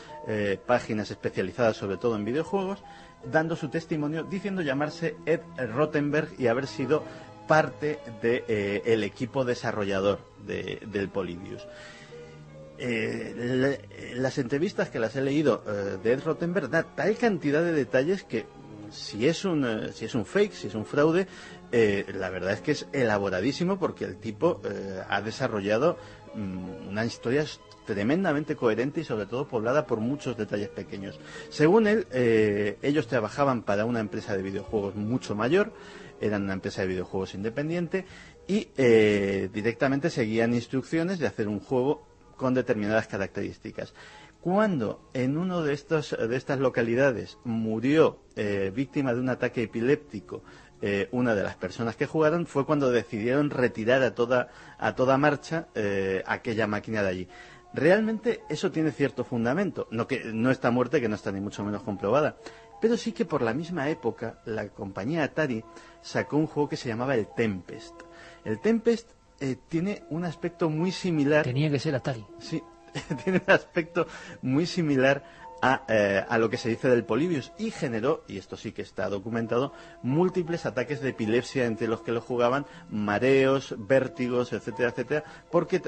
páginas especializadas, sobre todo en videojuegos, dando su testimonio, diciendo llamarse Ed Rothenberg y haber sido parte del equipo desarrollador del Polybius. Las entrevistas que las he leído de Ed Rothenberg da tal cantidad de detalles que si es un fake, si es un fraude, la verdad es que es elaboradísimo, porque el tipo ha desarrollado una historia tremendamente coherente y sobre todo poblada por muchos detalles pequeños. Según él, ellos trabajaban para una empresa de videojuegos mucho mayor, eran una empresa de videojuegos independiente y directamente seguían instrucciones de hacer un juego con determinadas características. Cuando en uno de estas localidades murió víctima de un ataque epiléptico una de las personas que jugaron, fue cuando decidieron retirar a toda marcha aquella máquina de allí. Realmente eso tiene cierto fundamento, no está muerta, que no está ni mucho menos comprobada, pero sí que por la misma época la compañía Atari sacó un juego que se llamaba el Tempest. El Tempest tiene un aspecto muy similar. Tenía que ser Atari. Sí, tiene un aspecto muy similar a lo que se dice del Polybius, y generó, y esto sí que está documentado, múltiples ataques de epilepsia entre los que lo jugaban, mareos, vértigos, etcétera, etcétera, porque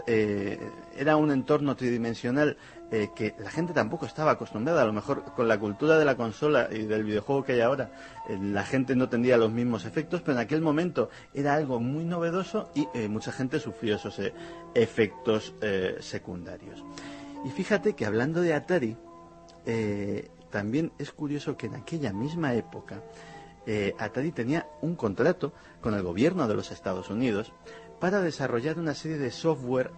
era un entorno tridimensional que la gente tampoco estaba acostumbrada. A lo mejor con la cultura de la consola y del videojuego que hay ahora, la gente no tendría los mismos efectos, pero en aquel momento era algo muy novedoso y mucha gente sufrió esos efectos secundarios. Y fíjate que hablando de Atari, también es curioso que en aquella misma época Atari tenía un contrato con el gobierno de los Estados Unidos para desarrollar una serie de software,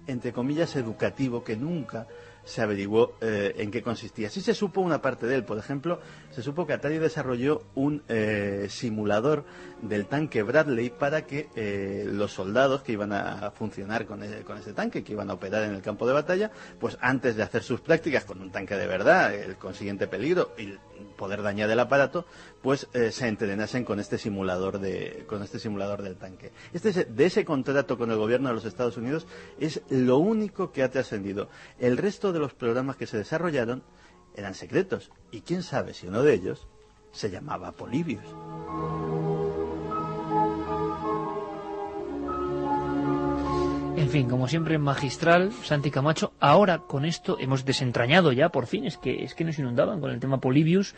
entre comillas, educativo, que nunca se averiguó en qué consistía. Sí se supo una parte de él. Por ejemplo, se supo que Atari desarrolló un simulador del tanque Bradley para que los soldados que iban a funcionar con ese tanque, que iban a operar en el campo de batalla, pues antes de hacer sus prácticas con un tanque de verdad, el consiguiente peligro y poder dañar el aparato, pues se entrenasen con este simulador del tanque. De ese contrato con el gobierno de los Estados Unidos es lo único que ha trascendido. El resto de los programas que se desarrollaron eran secretos, y quién sabe si uno de ellos se llamaba Polybius. En fin, como siempre, magistral, Santi Camacho. Ahora con esto hemos desentrañado ya, por fin, es que nos inundaban con el tema Polybius.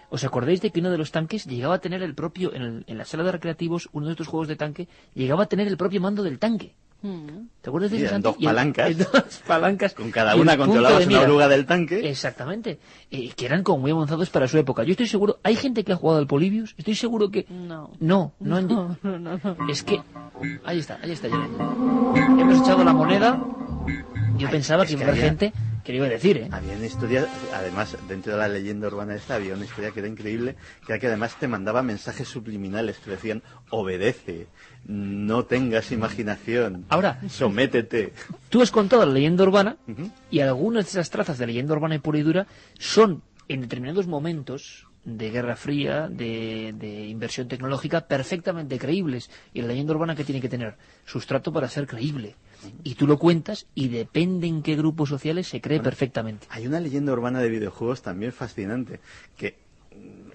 ¿Os acordáis de que uno de los tanques llegaba a tener el propio, en la sala de recreativos, uno de estos juegos de tanque, llegaba a tener el propio mando del tanque? ¿Te acuerdas de Sí, eso, eran Santi? dos palancas. Dos palancas. Con cada y una el punto controlabas de una mira. oruga del tanque. Exactamente. Que eran como muy avanzados para su época. Yo estoy seguro... ¿Hay gente que ha jugado al Polybius? Estoy seguro que... No. No. Es que... Ahí está, Janet. Hemos echado la moneda. Yo pensaba que iba a haber gente que le iba a decir, ¿eh? Había una historia, además, dentro de la leyenda urbana esta, había una historia que era increíble, que era que además te mandaba mensajes subliminales que decían, obedece, no tengas imaginación, Ahora, sométete. Tú has contado la leyenda urbana, Ujú. y algunas de esas trazas de leyenda urbana y pura y dura son, en determinados momentos de Guerra Fría, de inversión tecnológica, perfectamente creíbles. Y la leyenda urbana, ¿qué tiene que tener? Sustrato para ser creíble. Y tú lo cuentas y depende en qué grupos sociales se cree perfectamente. Hay una leyenda urbana de videojuegos también fascinante, que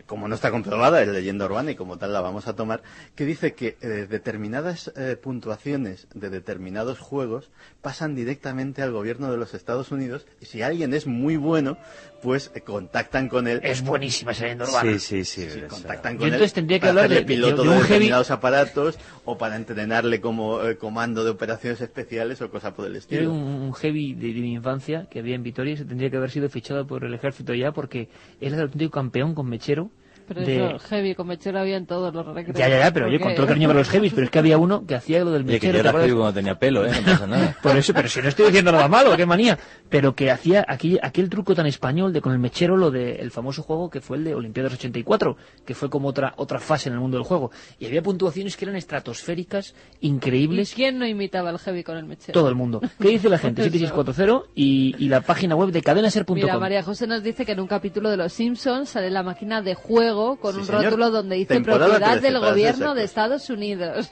como no está comprobada, es leyenda urbana y como tal la vamos a tomar, que dice que determinadas puntuaciones de determinados juegos pasan directamente al gobierno de los Estados Unidos y si alguien es muy bueno, pues contactan con él. Es buenísima esa leyenda urbana. Sí. Contactan Yo con él entonces tendría que para hablar hacerle de piloto un de heavy... determinados aparatos o para entrenarle como comando de operaciones especiales o cosa por el Yo estilo. era un heavy de mi infancia que había en Vitoria y se tendría que haber sido fichado por el ejército ya porque él era el auténtico campeón con mechero. Pero eso, heavy, con mechero había en todos los recreos. Ya, pero yo con todo el cariño para los heavies, pero es que había uno que hacía lo del Oye, que mechero. yo ¿te era acuerdas? heavy cuando tenía pelo, no pasa nada. Por eso, pero si no estoy diciendo nada malo, qué manía. Pero que hacía aquel truco tan español de con el mechero, lo del famoso juego que fue el de Olimpiadas 84, que fue como otra fase en el mundo del juego. Y había puntuaciones que eran estratosféricas, ¿Y increíbles. quién no imitaba al heavy con el mechero? Todo el mundo. ¿Qué dice la gente? 7640 y la página web de cadenaser.com. Mira, María José nos dice que en un capítulo de Los Simpsons sale la máquina de juego con Sí, un señor. rótulo donde dice Temporada propiedad 13, del para ser gobierno de exactos. Estados Unidos.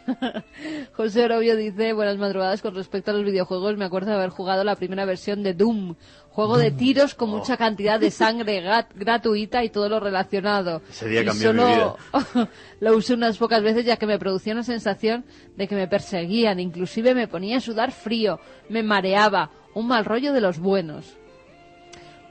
José Orobio dice, buenas madrugadas, con respecto a los videojuegos, me acuerdo de haber jugado la primera versión de Doom, juego de tiros con mucha cantidad de sangre gratuita y todo lo relacionado. Ese día Y cambió mi solo lo usé unas pocas veces ya que me producía una sensación de que me perseguían, inclusive me ponía a sudar frío, me mareaba, un mal rollo de los buenos.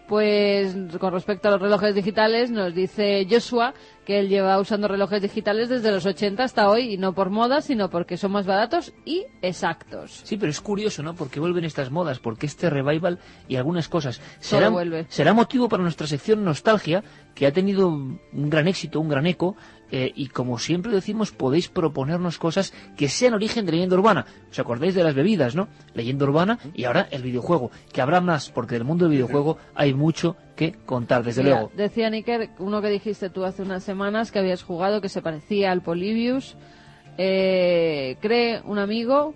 Pues con respecto a los relojes digitales nos dice Joshua que él lleva usando relojes digitales desde los 80 hasta hoy y no por moda sino porque son más baratos y exactos. Sí, pero es curioso, ¿no? Porque vuelven estas modas, porque este revival y algunas cosas Todo vuelve. será motivo para nuestra sección Nostalgia, que ha tenido un gran éxito, un gran eco, y como siempre decimos, podéis proponernos cosas que sean origen de leyenda urbana. ¿Os acordáis de las bebidas, no? Leyenda urbana y ahora el videojuego, que habrá más, porque del mundo del videojuego hay mucho que contar, desde Mira, luego. decía Níker, uno que dijiste tú hace unas semanas que habías jugado que se parecía al Polybius, cree un amigo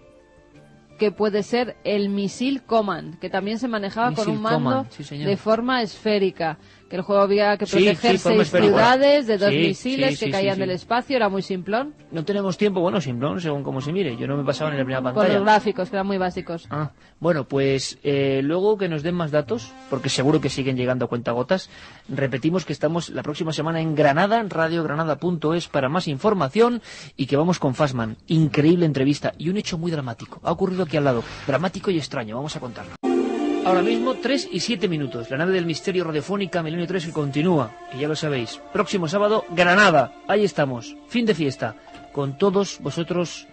que puede ser el Missile Command, que también se manejaba con Missile un mando Command, sí, señor. de forma esférica, que el juego había que Sí, proteger forma 6 esférica. ciudades de 2 Sí, misiles sí, que sí, caían sí. del espacio, era muy simplón, No tenemos tiempo, bueno, simplón, según como se mire. Yo no me pasaba en la primera con pantalla. los gráficos, que eran muy básicos. Ah, bueno, pues luego que nos den más datos, porque seguro que siguen llegando a cuentagotas, repetimos que estamos la próxima semana en Granada, en radiogranada.es para más información y que vamos con Fassman. Increíble entrevista y un hecho muy dramático. Ha ocurrido aquí al lado, dramático y extraño, vamos a contarlo. Ahora mismo 3 y 7 minutos, la nave del misterio radiofónica Milenio 3 que continúa, y ya lo sabéis, próximo sábado, Granada, ahí estamos, fin de fiesta, con todos vosotros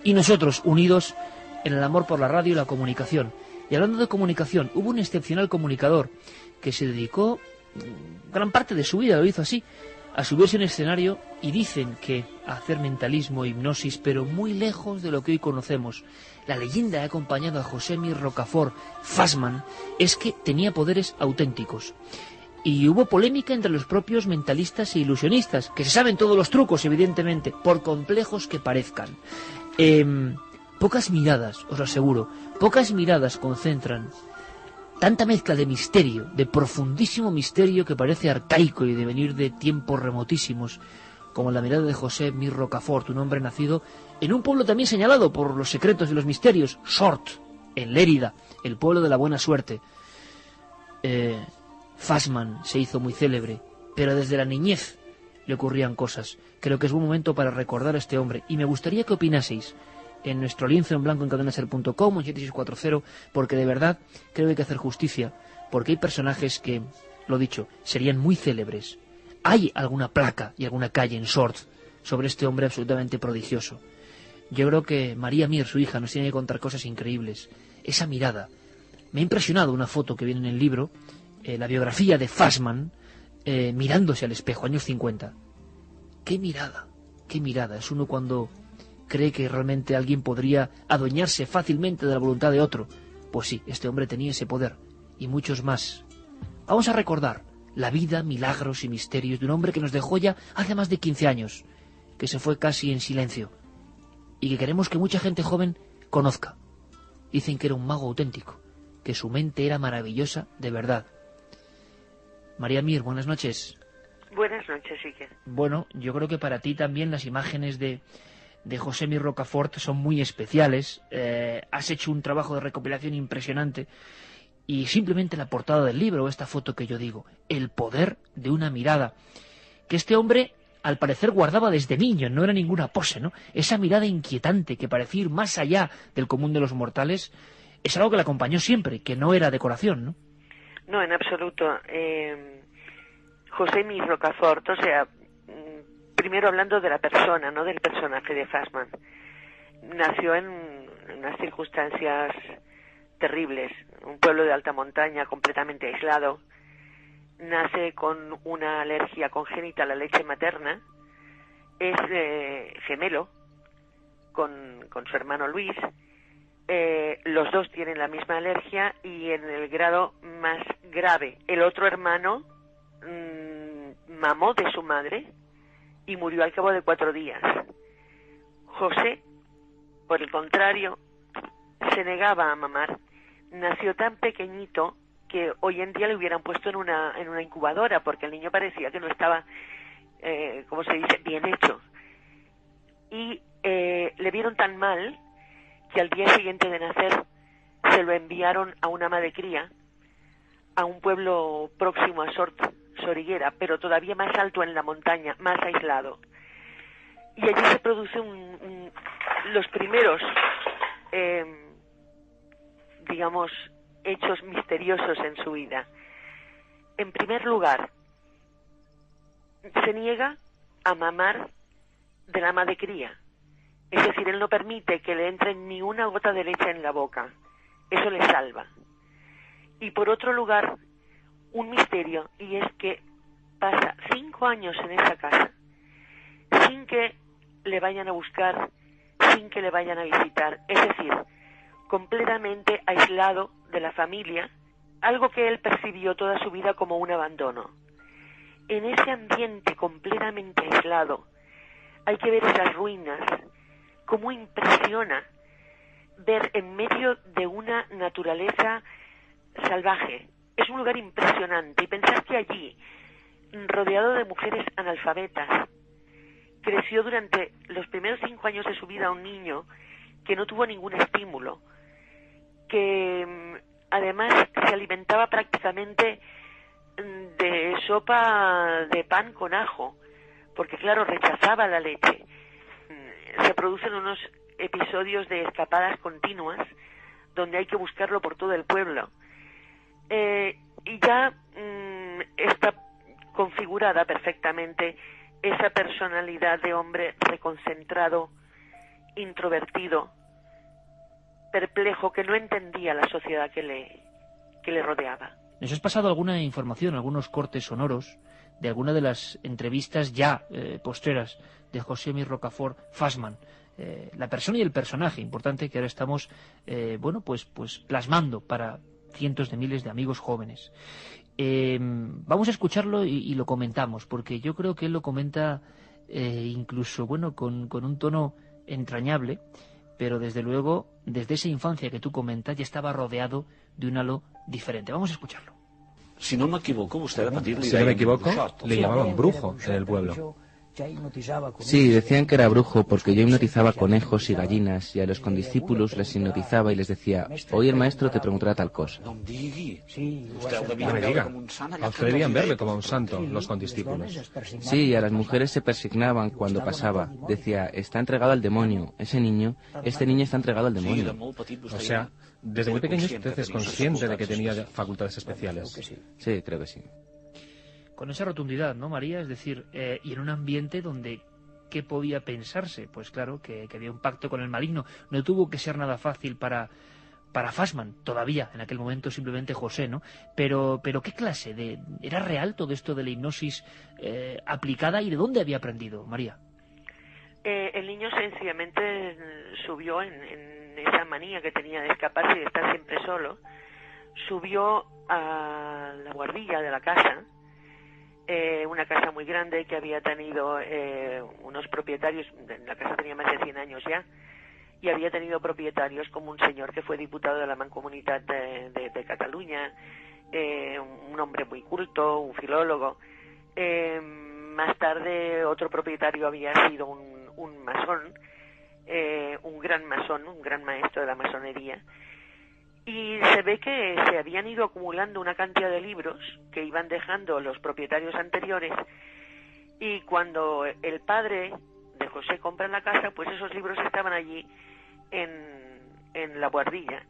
y nosotros unidos en el amor por la radio y la comunicación. Y hablando de comunicación, hubo un excepcional comunicador que se dedicó gran parte de su vida, lo hizo así, a subirse en escenario y dicen que a hacer mentalismo, hipnosis, pero muy lejos de lo que hoy conocemos. La leyenda que ha acompañado a José Mir Rocafort, Fassman, es que tenía poderes auténticos. Y hubo polémica entre los propios mentalistas e ilusionistas, que se saben todos los trucos, evidentemente, por complejos que parezcan. Pocas miradas, os lo aseguro, pocas miradas concentran tanta mezcla de misterio, de profundísimo misterio que parece arcaico y de venir de tiempos remotísimos, como la mirada de José Mir Rocafort, un hombre nacido en un pueblo también señalado por los secretos y los misterios, Sort, en Lérida, el pueblo de la buena suerte. Fassman se hizo muy célebre, pero desde la niñez le ocurrían cosas. Creo que es buen momento para recordar a este hombre, y me gustaría que opinaseis en nuestro lienzo en blanco en cadenaser.com, en 7640, porque de verdad creo que hay que hacer justicia, porque hay personajes que, lo dicho, serían muy célebres. Hay alguna placa y alguna calle en Sort sobre este hombre absolutamente prodigioso. Yo creo que María Mir, su hija, nos tiene que contar cosas increíbles. Esa mirada. Me ha impresionado una foto que viene en el libro, la biografía de Fassmann, mirándose al espejo, años 50. ¡Qué mirada! ¡Qué mirada! Es uno cuando cree que realmente alguien podría adueñarse fácilmente de la voluntad de otro. Pues sí, este hombre tenía ese poder, y muchos más. Vamos a recordar la vida, milagros y misterios de un hombre que nos dejó ya hace más de 15 años, que se fue casi en silencio, y que queremos que mucha gente joven conozca. Dicen que era un mago auténtico, que su mente era maravillosa de verdad. María Mir, buenas noches. Buenas noches, Iker. Bueno, yo creo que para ti también las imágenes de José Mir Rocafort son muy especiales. Has hecho un trabajo de recopilación impresionante. Y simplemente la portada del libro, esta foto que yo digo, el poder de una mirada, que este hombre al parecer guardaba desde niño, no era ninguna pose, ¿no? Esa mirada inquietante que parecía ir más allá del común de los mortales, es algo que le acompañó siempre, que no era decoración, ¿no? No, en absoluto. José Mir Rocafort, o sea, primero hablando de la persona, no del personaje de Fassmann, nació en unas circunstancias terribles, un pueblo de alta montaña completamente aislado, nace con una alergia congénita a la leche materna, es gemelo con su hermano Luis, los dos tienen la misma alergia y en el grado más grave. El otro hermano mamó de su madre y murió al cabo de 4 días. José, por el contrario, se negaba a mamar. Nació tan pequeñito que hoy en día le hubieran puesto en una incubadora porque el niño parecía que no estaba, como se dice, bien hecho. Y le vieron tan mal que al día siguiente de nacer se lo enviaron a una ama de cría a un pueblo próximo a Soriguera, pero todavía más alto en la montaña, más aislado. Y allí se producen los primeros digamos, hechos misteriosos en su vida. En primer lugar, se niega a mamar de la ama de cría. Es decir, él no permite que le entre ni una gota de leche en la boca. Eso le salva. Y por otro lugar, un misterio, y es que pasa 5 años en esa casa sin que le vayan a buscar, sin que le vayan a visitar. Es decir, completamente aislado de la familia, algo que él percibió toda su vida como un abandono. En ese ambiente completamente aislado, hay que ver esas ruinas, cómo impresiona ver en medio de una naturaleza salvaje. Es un lugar impresionante, y pensar que allí, rodeado de mujeres analfabetas, creció durante los primeros 5 años de su vida un niño que no tuvo ningún estímulo, que además se alimentaba prácticamente de sopa de pan con ajo, porque claro, rechazaba la leche. Se producen unos episodios de escapadas continuas donde hay que buscarlo por todo el pueblo. Y ya está configurada perfectamente esa personalidad de hombre reconcentrado, introvertido, perplejo, que no entendía la sociedad que le rodeaba. ¿Nos has pasado alguna información, algunos cortes sonoros de alguna de las entrevistas ya postreras de José Mir Rocafort Fassmann? La persona y el personaje, importante, que ahora estamos pues plasmando para cientos de miles de amigos jóvenes. Vamos a escucharlo y lo comentamos, porque yo creo que él lo comenta incluso con un tono entrañable, pero desde luego, desde esa infancia que tú comentas, ya estaba rodeado de un halo diferente. Vamos a escucharlo. Si no me equivoco, usted Si no me equivoco, le llamaban brujo en el pueblo. Sí, decían que era brujo porque yo hipnotizaba conejos y gallinas y a los condiscípulos les hipnotizaba y les decía, hoy el maestro te preguntará tal cosa. No me diga, a usted debían verle como a un santo, los condiscípulos. Sí, a las mujeres se persignaban cuando pasaba. Decía, está entregado al demonio, este niño está entregado al demonio. O sea, desde muy pequeño usted es consciente de que tenía facultades especiales. Sí, creo que sí. Con esa rotundidad, ¿no, María? Es decir, y en un ambiente donde ¿qué podía pensarse? Pues claro, que había un pacto con el maligno. No tuvo que ser nada fácil para Fassmann, todavía, en aquel momento simplemente José, ¿no? Pero ¿qué clase de... ¿Era real todo esto de la hipnosis aplicada y de dónde había aprendido, María? El niño sencillamente subió en esa manía que tenía de escaparse y de estar siempre solo, subió a la guardilla de la casa, una casa muy grande que había tenido unos propietarios, la casa tenía más de 100 años ya, y había tenido propietarios como un señor que fue diputado de la Mancomunitat de Cataluña, un hombre muy culto, un filólogo. Más tarde otro propietario había sido un masón, un gran masón, un gran maestro de la masonería, y se ve que se habían ido acumulando una cantidad de libros que iban dejando los propietarios anteriores, y cuando el padre de José compra la casa, pues esos libros estaban allí en la guardilla.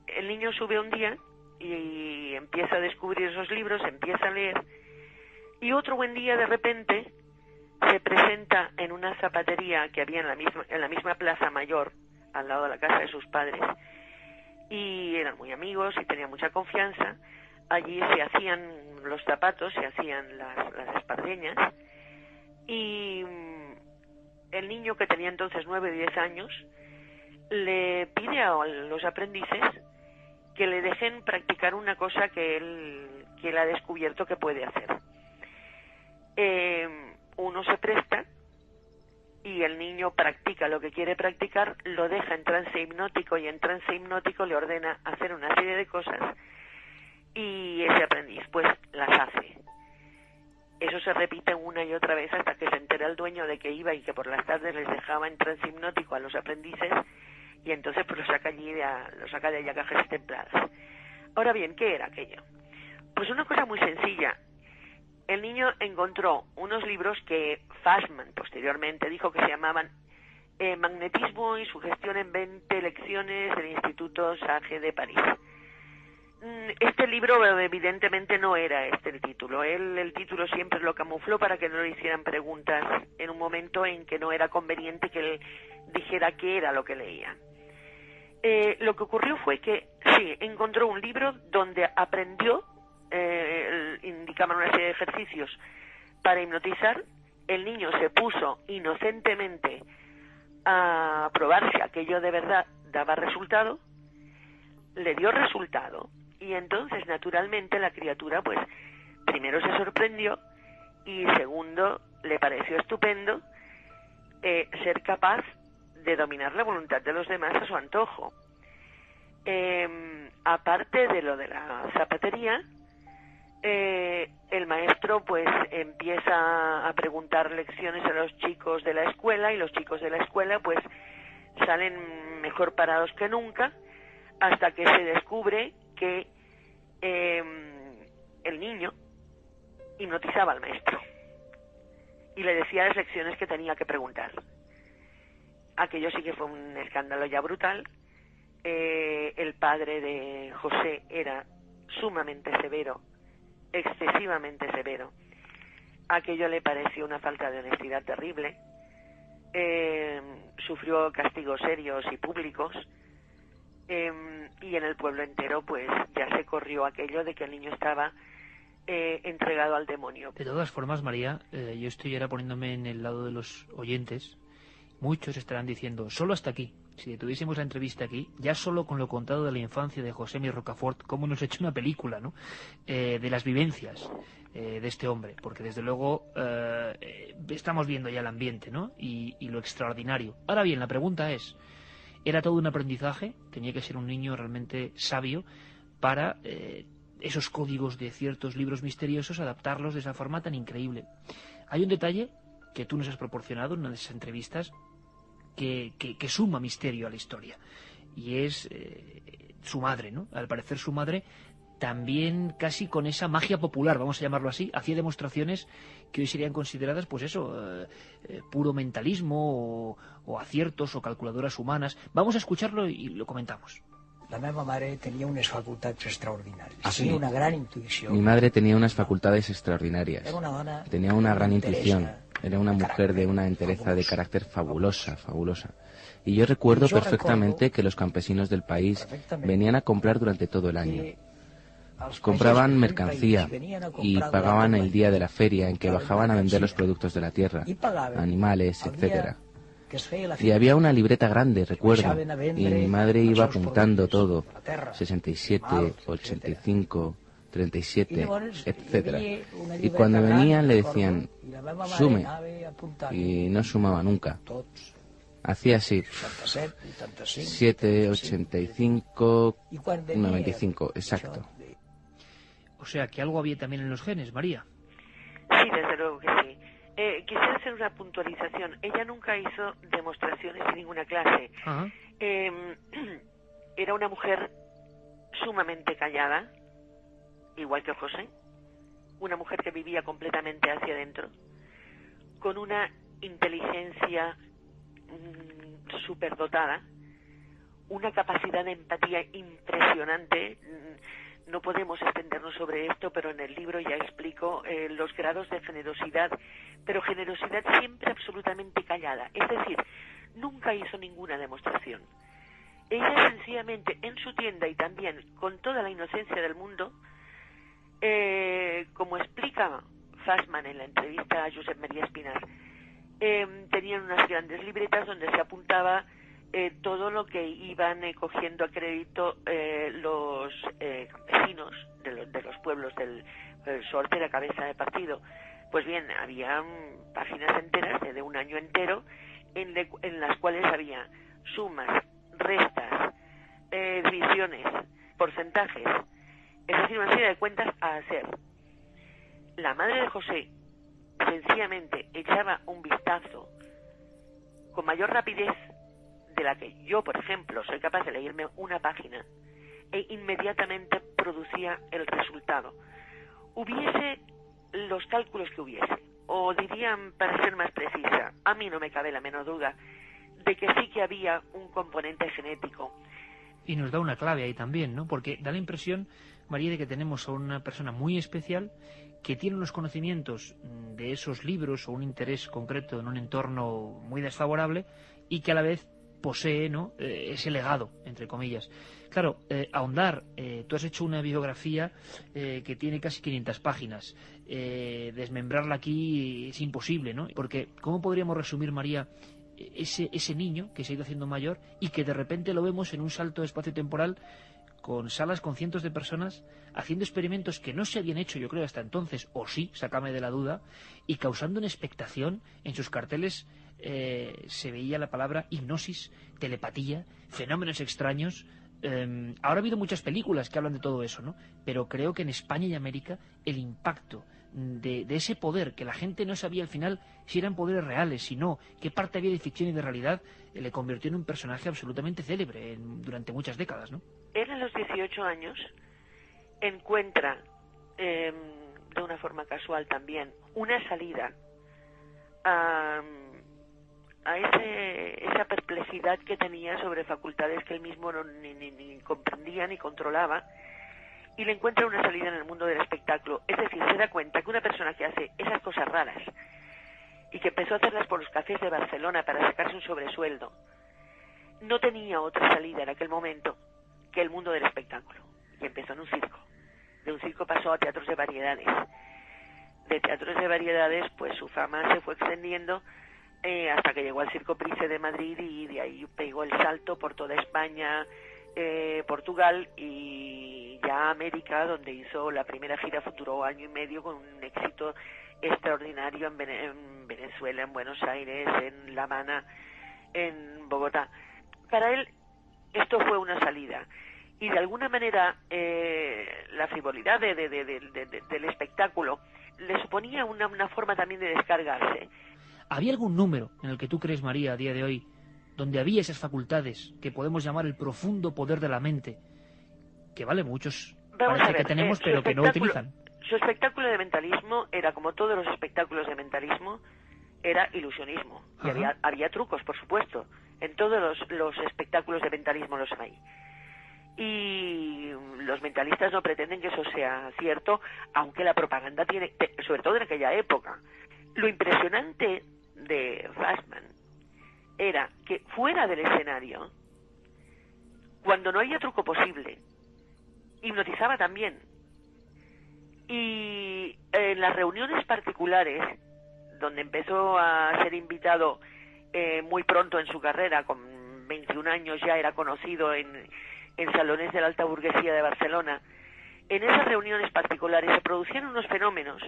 El niño sube un día y empieza a descubrir esos libros, empieza a leer, y otro buen día de repente se presenta en una zapatería que había en la misma Plaza Mayor, al lado de la casa de sus padres, y eran muy amigos y tenían mucha confianza. Allí se hacían los zapatos, se hacían las espardeñas, y el niño, que tenía entonces 9 o 10 años, le pide a los aprendices que le dejen practicar una cosa que él ha descubierto que puede hacer. Uno se presta y el niño practica lo que quiere practicar, lo deja en trance hipnótico, y en trance hipnótico le ordena hacer una serie de cosas, y ese aprendiz pues las hace. Eso se repite una y otra vez hasta que se entera el dueño de que iba y que por las tardes les dejaba en trance hipnótico a los aprendices, y entonces pues lo saca de allá cajas templadas. Ahora bien, ¿qué era aquello? Pues una cosa muy sencilla. El niño encontró unos libros que Fassmann posteriormente dijo que se llamaban Magnetismo y Sugestión en 20 lecciones del Instituto Sage de París. Este libro evidentemente no era este el título. Él el título siempre lo camufló para que no le hicieran preguntas en un momento en que no era conveniente que él dijera qué era lo que leía. Lo que ocurrió fue que sí, encontró un libro donde aprendió, indicaban una serie de ejercicios para hipnotizar. El niño se puso inocentemente a probar si aquello de verdad daba resultado, le dio resultado, y entonces naturalmente la criatura pues primero se sorprendió y segundo le pareció estupendo ser capaz de dominar la voluntad de los demás a su antojo. Aparte de lo de la zapatería, el maestro pues empieza a preguntar lecciones a los chicos de la escuela, y los chicos de la escuela pues salen mejor parados que nunca, hasta que se descubre que el niño hipnotizaba al maestro y le decía las lecciones que tenía que preguntar. Aquello sí que fue un escándalo ya brutal. El padre de José era sumamente severo, excesivamente severo. Aquello le pareció una falta de honestidad terrible. Sufrió castigos serios y públicos, y en el pueblo entero pues ya se corrió aquello de que el niño estaba entregado al demonio. De todas formas, María, yo estoy ahora poniéndome en el lado de los oyentes. Muchos estarán diciendo, solo hasta aquí. Si tuviésemos la entrevista aquí, ya solo con lo contado de la infancia de José Mi Rocafort, cómo nos ha hecho una película, ¿no? De las vivencias de este hombre, porque desde luego estamos viendo ya el ambiente, ¿no? Y lo extraordinario. Ahora bien, la pregunta es, ¿era todo un aprendizaje? ¿Tenía que ser un niño realmente sabio para esos códigos de ciertos libros misteriosos, adaptarlos de esa forma tan increíble? Hay un detalle que tú nos has proporcionado en una de esas entrevistas que suma misterio a la historia, y es su madre, ¿no? Al parecer su madre también, casi con esa magia popular, vamos a llamarlo así, hacía demostraciones que hoy serían consideradas, pues eso, puro mentalismo o aciertos o calculadoras humanas. Vamos a escucharlo y lo comentamos. La meva mare tenia unes facultats extraordinàries. Sí. Tenia una gran intuïció. Mi madre tenía unas facultades extraordinarias. Era una dona Tenía una gran interesa, intuición. Era una mujer de una entereza de carácter fabulosa, fabulosa. Y yo recuerdo perfectamente que los campesinos del país venían a comprar durante todo el año. Compraban mercancía y pagaban el día de la feria en que bajaban a vender los productos de la tierra, animales, etcétera. Y había una libreta grande, recuerdo, y mi madre iba apuntando todo, 67, 85, 37, etcétera. Y cuando venían le decían, sume, y no sumaba nunca. Hacía así, 7, 85, 95, exacto. O sea, que algo había también en los genes, María. Sí, desde luego que sí. Quisiera hacer una puntualización. Ella nunca hizo demostraciones de ninguna clase. Era una mujer sumamente callada, igual que José. Una mujer que vivía completamente hacia adentro, con una inteligencia superdotada, una capacidad de empatía impresionante. No podemos extendernos sobre esto, pero en el libro ya explico los grados de generosidad, pero generosidad siempre absolutamente callada. Es decir, nunca hizo ninguna demostración. Ella sencillamente en su tienda y también con toda la inocencia del mundo, como explica Fassmann en la entrevista a Josep María Espinar, tenían unas grandes libretas donde se apuntaba todo lo que iban cogiendo a crédito los campesinos de los pueblos del Sorte, la cabeza de partido. Pues bien, había páginas enteras de un año entero en las cuales había sumas, restas, divisiones, porcentajes, es decir, una serie de cuentas a hacer. La madre de José sencillamente echaba un vistazo con mayor rapidez de la que yo, por ejemplo, soy capaz de leerme una página e inmediatamente producía el resultado. Hubiese los cálculos que hubiese, o dirían, para ser más precisa, a mí no me cabe la menor duda de que sí que había un componente genético. Y nos da una clave ahí también, ¿no? Porque da la impresión, María, de que tenemos a una persona muy especial que tiene unos conocimientos de esos libros o un interés concreto en un entorno muy desfavorable y que a la vez posee, ¿no?, ese legado, entre comillas. Claro, ahondar, tú has hecho una biografía que tiene casi 500 páginas. Desmembrarla aquí es imposible, ¿no? Porque, ¿cómo podríamos resumir, María, ese niño que se ha ido haciendo mayor y que de repente lo vemos en un salto de espacio-temporal con salas con cientos de personas haciendo experimentos que no se habían hecho, yo creo, hasta entonces, o sí, sácame de la duda, y causando una expectación? En sus carteles se veía la palabra hipnosis, telepatía, fenómenos extraños. Ahora ha habido muchas películas que hablan de todo eso, ¿no? Pero creo que en España y América el impacto de ese poder, que la gente no sabía al final si eran poderes reales, si no, qué parte había de ficción y de realidad, le convirtió en un personaje absolutamente célebre durante muchas décadas, ¿no? Él a los 18 años encuentra, de una forma casual también, una salida a esa perplejidad que tenía sobre facultades que él mismo ni comprendía ni controlaba, y le encuentra una salida en el mundo del espectáculo. Es decir, se da cuenta que una persona que hace esas cosas raras y que empezó a hacerlas por los cafés de Barcelona para sacarse un sobresueldo, no tenía otra salida en aquel momento que el mundo del espectáculo, y empezó en un circo. De un circo pasó a teatros de variedades. De teatros de variedades, pues su fama se fue extendiendo hasta que llegó al Circo Price de Madrid, y de ahí pegó el salto por toda España, Portugal y ya América, donde hizo la primera gira. Duró año y medio con un éxito extraordinario en Venezuela, en Buenos Aires, en La Habana, en Bogotá. Para él esto fue una salida, y de alguna manera la frivolidad del espectáculo le suponía una forma también de descargarse. ¿Había algún número en el que tú crees, María, a día de hoy, donde había esas facultades que podemos llamar el profundo poder de la mente, que vale muchos, parece que tenemos, pero que no utilizan? Su espectáculo de mentalismo era, como todos los espectáculos de mentalismo, era ilusionismo. Y había trucos, por supuesto. En todos los espectáculos de mentalismo los hay. Y los mentalistas no pretenden que eso sea cierto, aunque la propaganda tiene, sobre todo en aquella época, Lo impresionante de Fassmann era que fuera del escenario, cuando no había truco posible, hipnotizaba también. Y en las reuniones particulares, donde empezó a ser invitado muy pronto en su carrera, con 21 años ya era conocido en salones de la alta burguesía de Barcelona, en esas reuniones particulares se producían unos fenómenos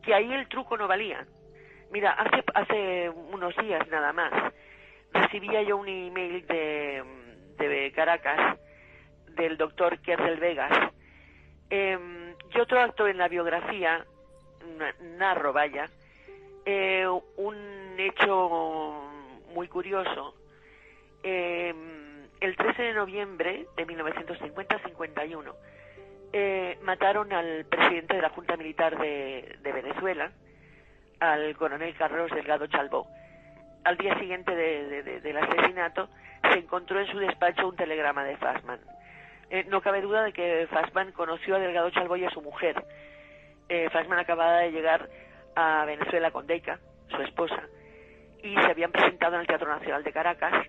que ahí el truco no valía. Mira, hace unos días nada más recibía yo un email de Caracas del doctor Quer del Vegas. Yo trato en la biografía, narro, vaya, un hecho muy curioso. El 13 de noviembre de 1950-51 mataron al presidente de la Junta Militar de Venezuela, al coronel Carlos Delgado Chalbó. Al día siguiente del asesinato se encontró en su despacho un telegrama de Fassmann. No cabe duda de que Fassmann conoció a Delgado Chalbó y a su mujer. Fassmann acababa de llegar a Venezuela con Deika, su esposa, y se habían presentado en el Teatro Nacional de Caracas.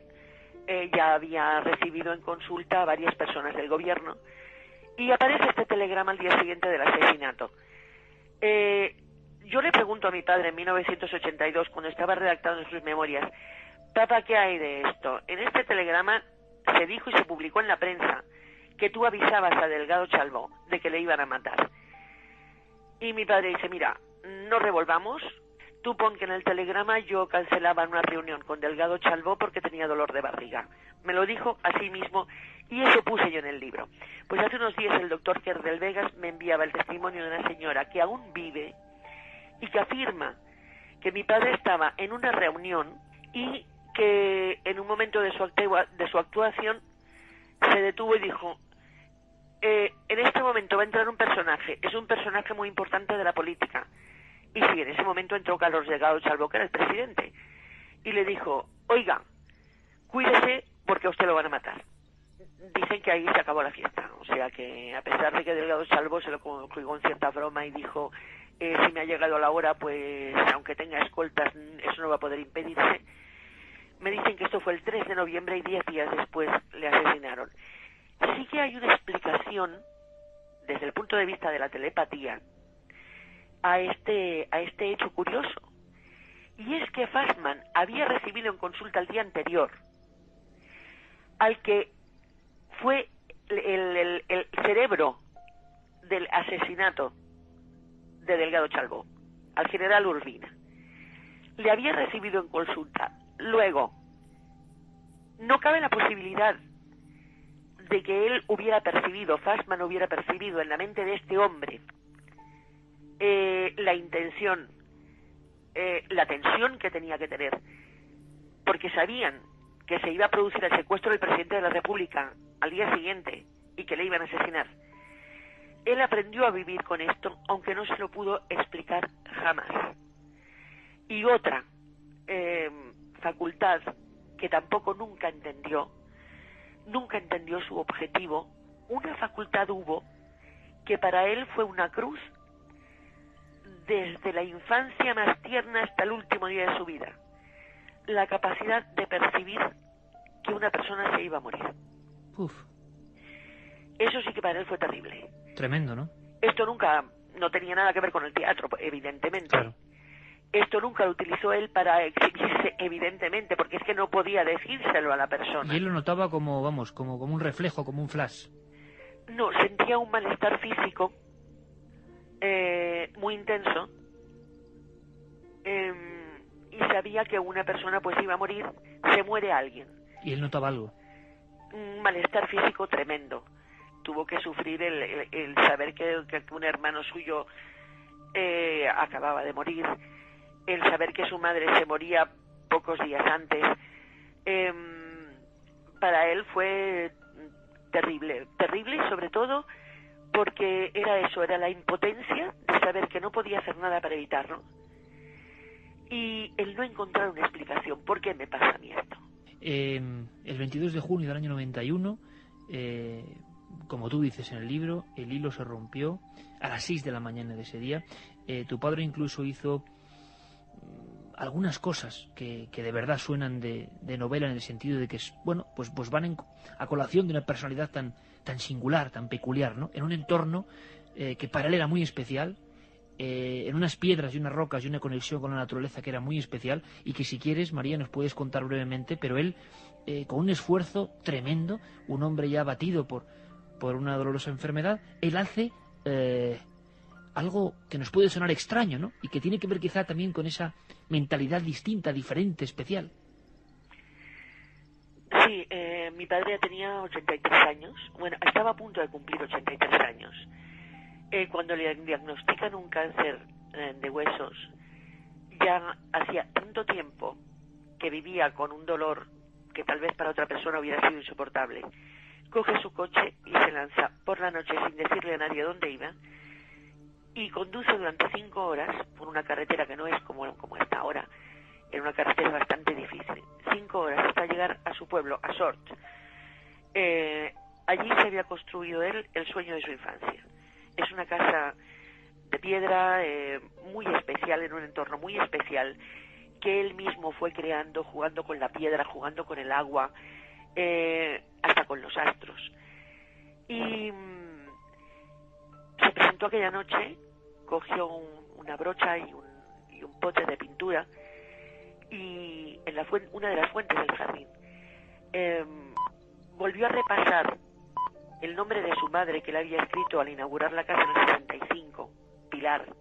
Ya había recibido en consulta a varias personas del gobierno y aparece este telegrama al día siguiente del asesinato. Yo le pregunto a mi padre en 1982, cuando estaba redactando en sus memorias: papá, ¿qué hay de esto? En este telegrama se dijo y se publicó en la prensa que tú avisabas a Delgado Chalbó de que le iban a matar. Y mi padre dice: mira, no revolvamos, tú pon que en el telegrama yo cancelaba una reunión con Delgado Chalbó porque tenía dolor de barriga. Me lo dijo así mismo y eso puse yo en el libro. Pues hace unos días el doctor Quer del Vegas me enviaba el testimonio de una señora que aún vive y que afirma que mi padre estaba en una reunión y que en un momento de su actuación se detuvo y dijo: en este momento va a entrar un personaje, es un personaje muy importante de la política. Y sí, en ese momento entró Carlos Delgado Chalbó, que era el presidente, y le dijo: oiga, cuídese porque a usted lo van a matar. Dicen que ahí se acabó la fiesta, o sea que a pesar de que Delgado Chalbó se lo colgó en cierta broma y dijo: si me ha llegado la hora, pues aunque tenga escoltas, eso no va a poder impedirse. Me dicen que esto fue el 3 de noviembre y 10 días después le asesinaron. Sí que hay una explicación, desde el punto de vista de la telepatía, a este hecho curioso. Y es que Fassmann había recibido en consulta el día anterior al que fue el cerebro del asesinato de Delgado Chalbó, al general Urbina. Le había recibido en consulta. Luego, no cabe la posibilidad de que él hubiera percibido, Fassmann hubiera percibido en la mente de este hombre la intención, la tensión que tenía que tener, porque sabían que se iba a producir el secuestro del presidente de la República al día siguiente y que le iban a asesinar. Él aprendió a vivir con esto, aunque no se lo pudo explicar jamás. Y otra facultad que tampoco nunca entendió su objetivo, una facultad hubo que para él fue una cruz desde la infancia más tierna hasta el último día de su vida: la capacidad de percibir que una persona se iba a morir. Uf. Eso sí que para él fue terrible. Tremendo, ¿no? Esto nunca, no tenía nada que ver con el teatro, evidentemente. Claro. Esto nunca lo utilizó él para exhibirse, evidentemente, porque es que no podía decírselo a la persona. Y él lo notaba como un reflejo, como un flash. No, sentía un malestar físico muy intenso, y sabía que una persona pues iba a morir, se muere alguien. Y él notaba algo. Un malestar físico tremendo. Tuvo que sufrir el saber que un hermano suyo acababa de morir, el saber que su madre se moría pocos días antes. Para él fue terrible, terrible, y sobre todo porque era la impotencia de saber que no podía hacer nada para evitarlo y el no encontrar una explicación. ¿Por qué me pasa a mí esto? El 22 de junio del año 91, como tú dices en el libro, el hilo se rompió a las 6 de la mañana de ese día. Tu padre incluso hizo algunas cosas que de verdad suenan de novela, en el sentido de que bueno, pues van a colación de una personalidad tan singular, tan peculiar, ¿no? En un entorno que para él era muy especial, en unas piedras y unas rocas y una conexión con la naturaleza que era muy especial, y que si quieres, María, nos puedes contar brevemente, pero él, con un esfuerzo tremendo, un hombre ya abatido por una dolorosa enfermedad, él hace algo que nos puede sonar extraño, ¿no? Y que tiene que ver quizá también con esa mentalidad distinta, diferente, especial. Sí, mi padre ya tenía 83 años, bueno, estaba a punto de cumplir 83 años. Cuando le diagnostican un cáncer de huesos, ya hacía tanto tiempo que vivía con un dolor que tal vez para otra persona hubiera sido insoportable. Coge su coche y se lanza por la noche sin decirle a nadie dónde iba, y conduce durante 5 horas por una carretera que no es como está ahora, era una carretera bastante difícil, 5 horas hasta llegar a su pueblo, a Sort. Allí se había construido él el sueño de su infancia. Es una casa de piedra muy especial, en un entorno muy especial, que él mismo fue creando, jugando con la piedra, jugando con el agua, hasta con los astros. Y se presentó aquella noche, cogió una brocha y un pote de pintura, y en una de las fuentes del jardín volvió a repasar el nombre de su madre, que le había escrito al inaugurar la casa en el 65, Pilar,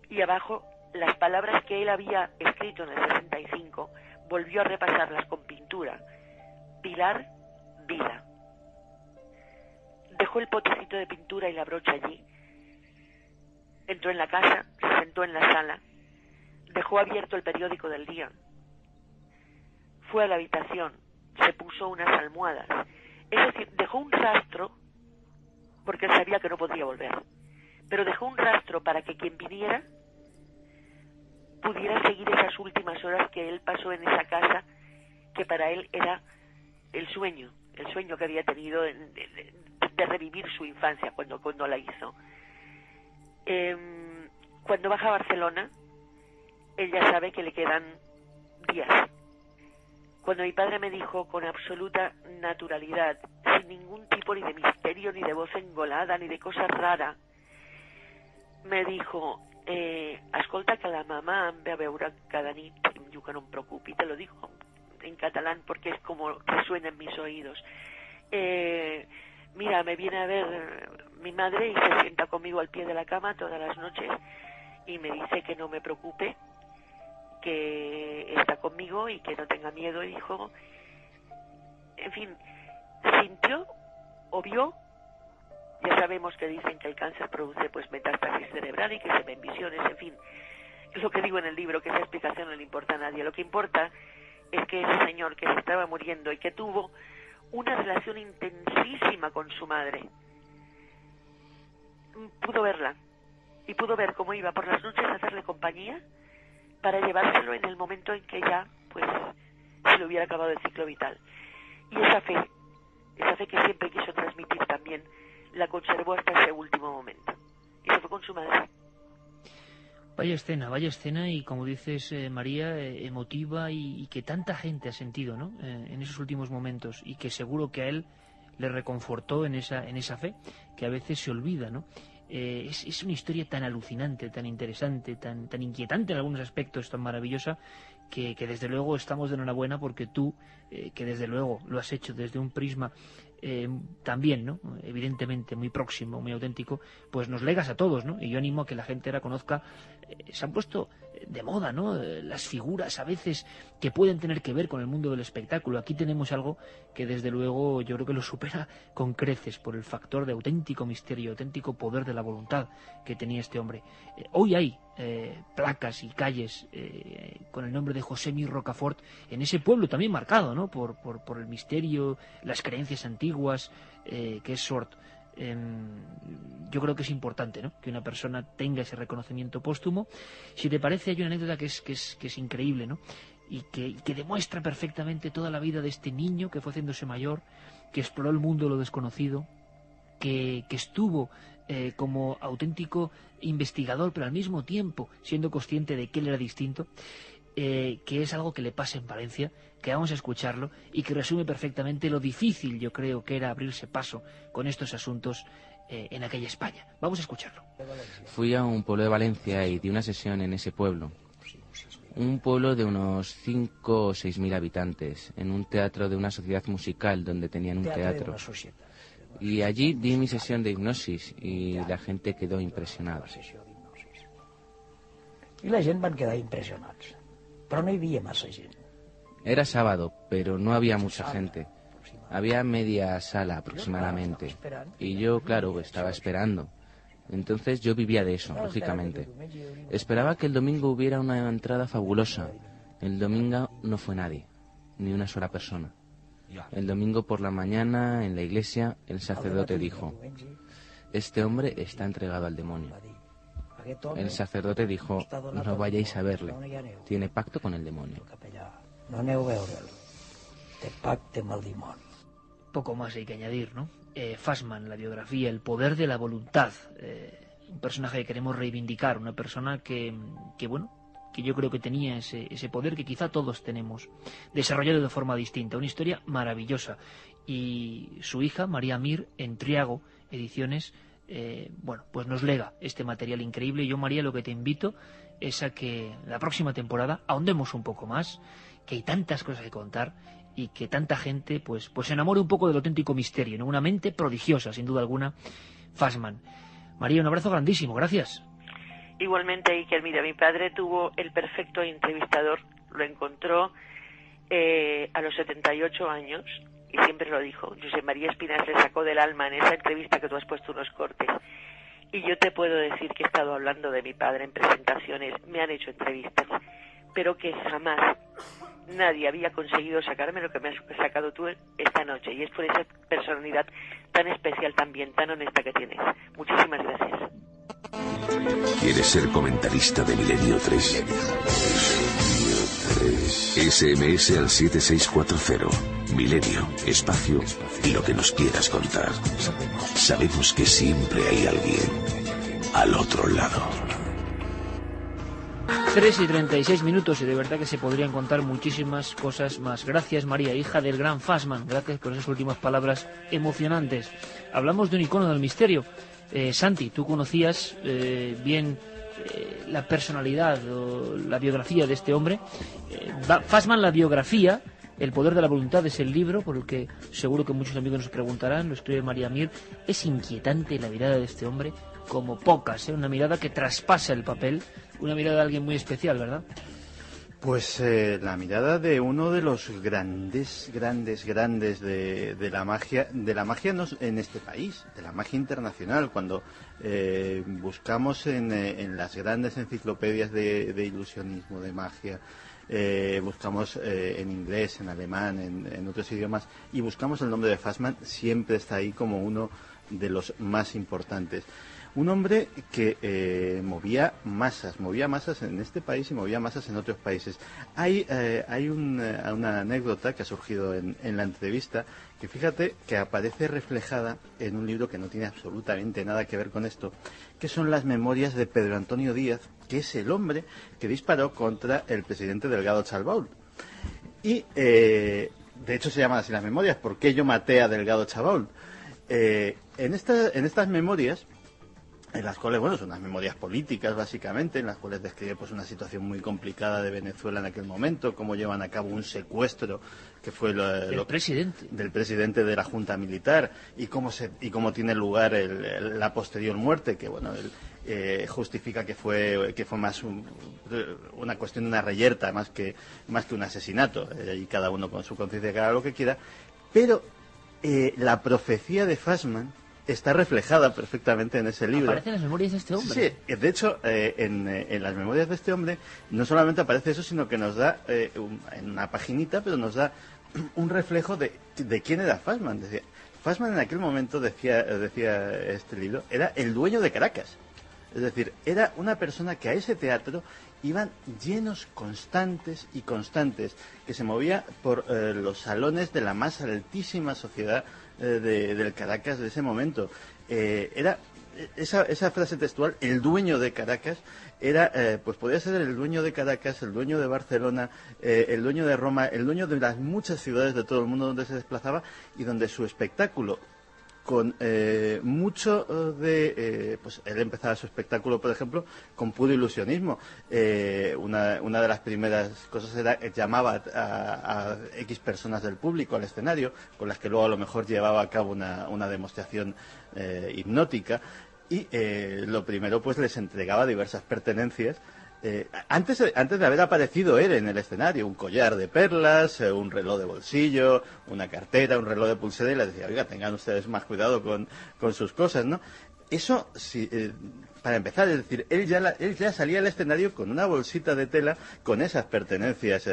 y abajo las palabras que él había escrito en el 65, volvió a repasarlas con pintura: Pilar, vida. Dejó el potecito de pintura y la brocha allí, entró en la casa, se sentó en la sala, dejó abierto el periódico del día, fue a la habitación, se puso unas almohadas, es decir, dejó un rastro, porque él sabía que no podría volver, pero dejó un rastro para que quien viniera pudiera seguir esas últimas horas que él pasó en esa casa, que para él era el sueño que había tenido de revivir su infancia cuando la hizo. Cuando baja a Barcelona, él ya sabe que le quedan días. Cuando mi padre me dijo con absoluta naturalidad, sin ningún tipo ni de misterio, ni de voz engolada, ni de cosa rara, me dijo: escolta, que la mamá em ve a veure cada nit, em diu que no em preocupi, te lo digo en catalán porque es como resuena en mis oídos. Mira, me viene a ver mi madre y se sienta conmigo al pie de la cama todas las noches y me dice que no me preocupe, que está conmigo y que no tenga miedo. Y dijo, en fin, sintió o vio. Ya sabemos que dicen que el cáncer produce pues metástasis cerebral y que se ven visiones, en fin. Es lo que digo en el libro, que esa explicación no le importa a nadie. Lo que importa es que ese señor que se estaba muriendo y que tuvo una relación intensísima con su madre, pudo verla y pudo ver cómo iba por las noches a hacerle compañía para llevárselo en el momento en que ya pues se le hubiera acabado el ciclo vital. Y esa fe que siempre quiso transmitir también, la conservó hasta ese último momento. Y se fue con su madre. Vaya escena, y como dices, María, emotiva, y que tanta gente ha sentido, ¿no? En esos últimos momentos, y que seguro que a él le reconfortó en esa fe, que a veces se olvida, ¿no? Es una historia tan alucinante, tan interesante, tan inquietante en algunos aspectos, tan maravillosa, que desde luego estamos de enhorabuena, porque tú, que desde luego lo has hecho desde un prisma también, ¿no? Evidentemente muy próximo, muy auténtico, pues nos legas a todos, ¿no? Y yo animo a que la gente ahora conozca, se han puesto de moda, ¿no? Las figuras a veces que pueden tener que ver con el mundo del espectáculo. Aquí tenemos algo que desde luego yo creo que lo supera con creces por el factor de auténtico misterio, auténtico poder de la voluntad que tenía este hombre. Hoy hay placas y calles con el nombre de José Mir Rocafort en ese pueblo también marcado, ¿no? por el misterio, las creencias antiguas, que es Sort. Yo creo que es importante, ¿no? Que una persona tenga ese reconocimiento póstumo. Si te parece, hay una anécdota que es increíble, ¿no? Y que demuestra perfectamente toda la vida de este niño que fue haciéndose mayor, que exploró el mundo de lo desconocido, que estuvo como auténtico investigador, pero al mismo tiempo siendo consciente de que él era distinto, que es algo que le pasa en Valencia, que vamos a escucharlo y que resume perfectamente lo difícil, yo creo, que era abrirse paso con estos asuntos en aquella España. Vamos a escucharlo. Fui a un pueblo de Valencia y di una sesión en ese pueblo. Un pueblo de unos 5 o 6.000 habitantes, en un teatro de una sociedad musical donde tenían un teatro. Y allí di mi sesión de hipnosis y la gente quedó impresionada. I la gent van quedar impressionats, però no hi havia massa gent. Era sábado, pero no había mucha gente. Había media sala aproximadamente. Y yo, claro, estaba esperando. Entonces yo vivía de eso, lógicamente. Esperaba que el domingo hubiera una entrada fabulosa. El domingo no fue nadie, ni una sola persona. El domingo por la mañana, en la iglesia, el sacerdote dijo: este hombre está entregado al demonio. El sacerdote dijo: no vayáis a verle, tiene pacto con el demonio. No aneu a veure'l, té pacte amb el dimoni. Poco más hay que añadir, ¿no? Fassmann, la biografía, el poder de la voluntad, un personaje que queremos reivindicar, una persona que bueno, que yo creo que tenía ese poder que quizá todos tenemos, desarrollado de forma distinta, una historia maravillosa. Y su hija, María Mir, en Triago Ediciones, bueno, pues nos lega este material increíble. Yo, María, lo que te invito es a que la próxima temporada ahondemos un poco más, que hay tantas cosas que contar y que tanta gente pues se enamore un poco del auténtico misterio, ¿no? Una mente prodigiosa, sin duda alguna, Fassmann. María, un abrazo grandísimo, gracias. Igualmente, Iker, mira, mi padre tuvo el perfecto entrevistador, lo encontró a los 78 años y siempre lo dijo. José María Espinas le sacó del alma en esa entrevista que tú has puesto unos cortes. Y yo te puedo decir que he estado hablando de mi padre en presentaciones, me han hecho entrevistas, pero que jamás nadie había conseguido sacarme lo que me has sacado tú esta noche, y es por esa personalidad tan especial también, tan honesta que tienes. Muchísimas gracias. ¿Quieres ser comentarista de Milenio 3? SMS al 7640. Milenio, espacio y lo que nos quieras contar. Sabemos que siempre hay alguien al otro lado. 3:36 y de verdad que se podrían contar muchísimas cosas más. Gracias, María, hija del gran Fassmann. Gracias por esas últimas palabras emocionantes. Hablamos de un icono del misterio. Santi, tú conocías bien la personalidad o la biografía de este hombre. Fassmann, la biografía, El poder de la voluntad, es el libro por el que seguro que muchos amigos nos preguntarán. Lo escribe María Mir. Es inquietante la mirada de este hombre, como pocas, una mirada que traspasa el papel, una mirada de alguien muy especial, ¿verdad? Pues la mirada de uno de los grandes de la magia no en este país, de la magia internacional. Cuando buscamos en las grandes enciclopedias de ilusionismo, de magia, buscamos en inglés, en alemán, en otros idiomas, y buscamos el nombre de Fassmann, siempre está ahí como uno de los más importantes. Un hombre que movía masas en este país y movía masas en otros países. Hay una anécdota que ha surgido en la entrevista, que fíjate que aparece reflejada en un libro que no tiene absolutamente nada que ver con esto, que son las memorias de Pedro Antonio Díaz, que es el hombre que disparó contra el presidente Delgado Chabaud. Y de hecho se llaman así las memorias, ¿por qué yo maté a Delgado Chabaud? En estas memorias, en las cuales, bueno, son unas memorias políticas básicamente, en las cuales describe pues una situación muy complicada de Venezuela en aquel momento, cómo llevan a cabo un secuestro que fue del presidente de la Junta Militar, y cómo tiene lugar la posterior muerte, que bueno, él justifica que fue más una cuestión de una reyerta más que un asesinato, y cada uno con su conciencia que haga lo que quiera. Pero la profecía de Fassmann está reflejada perfectamente en ese libro. ¿Aparecen las memorias de este hombre? Sí, de hecho, en las memorias de este hombre no solamente aparece eso, sino que nos da, en una paginita, pero nos da un reflejo de quién era Fassmann. Fassmann en aquel momento, decía este libro, era el dueño de Caracas. Es decir, era una persona que a ese teatro iban llenos constantes, que se movía por los salones de la más altísima sociedad del Caracas de ese momento. Era esa frase textual, el dueño de Caracas, era, pues podía ser el dueño de Caracas, el dueño de Barcelona, el dueño de Roma, el dueño de las muchas ciudades de todo el mundo donde se desplazaba y donde su espectáculo, con mucho de... pues él empezaba su espectáculo, por ejemplo, con puro ilusionismo. Una de las primeras cosas era llamaba a X personas del público al escenario, con las que luego a lo mejor llevaba a cabo una demostración hipnótica, y lo primero pues les entregaba diversas pertenencias. Antes de haber aparecido él en el escenario, un collar de perlas, un reloj de bolsillo, una cartera, un reloj de pulsera, y les decía, oiga, tengan ustedes más cuidado con sus cosas, ¿no? Eso, sí, para empezar, es decir, él ya salía al escenario con una bolsita de tela con esas pertenencias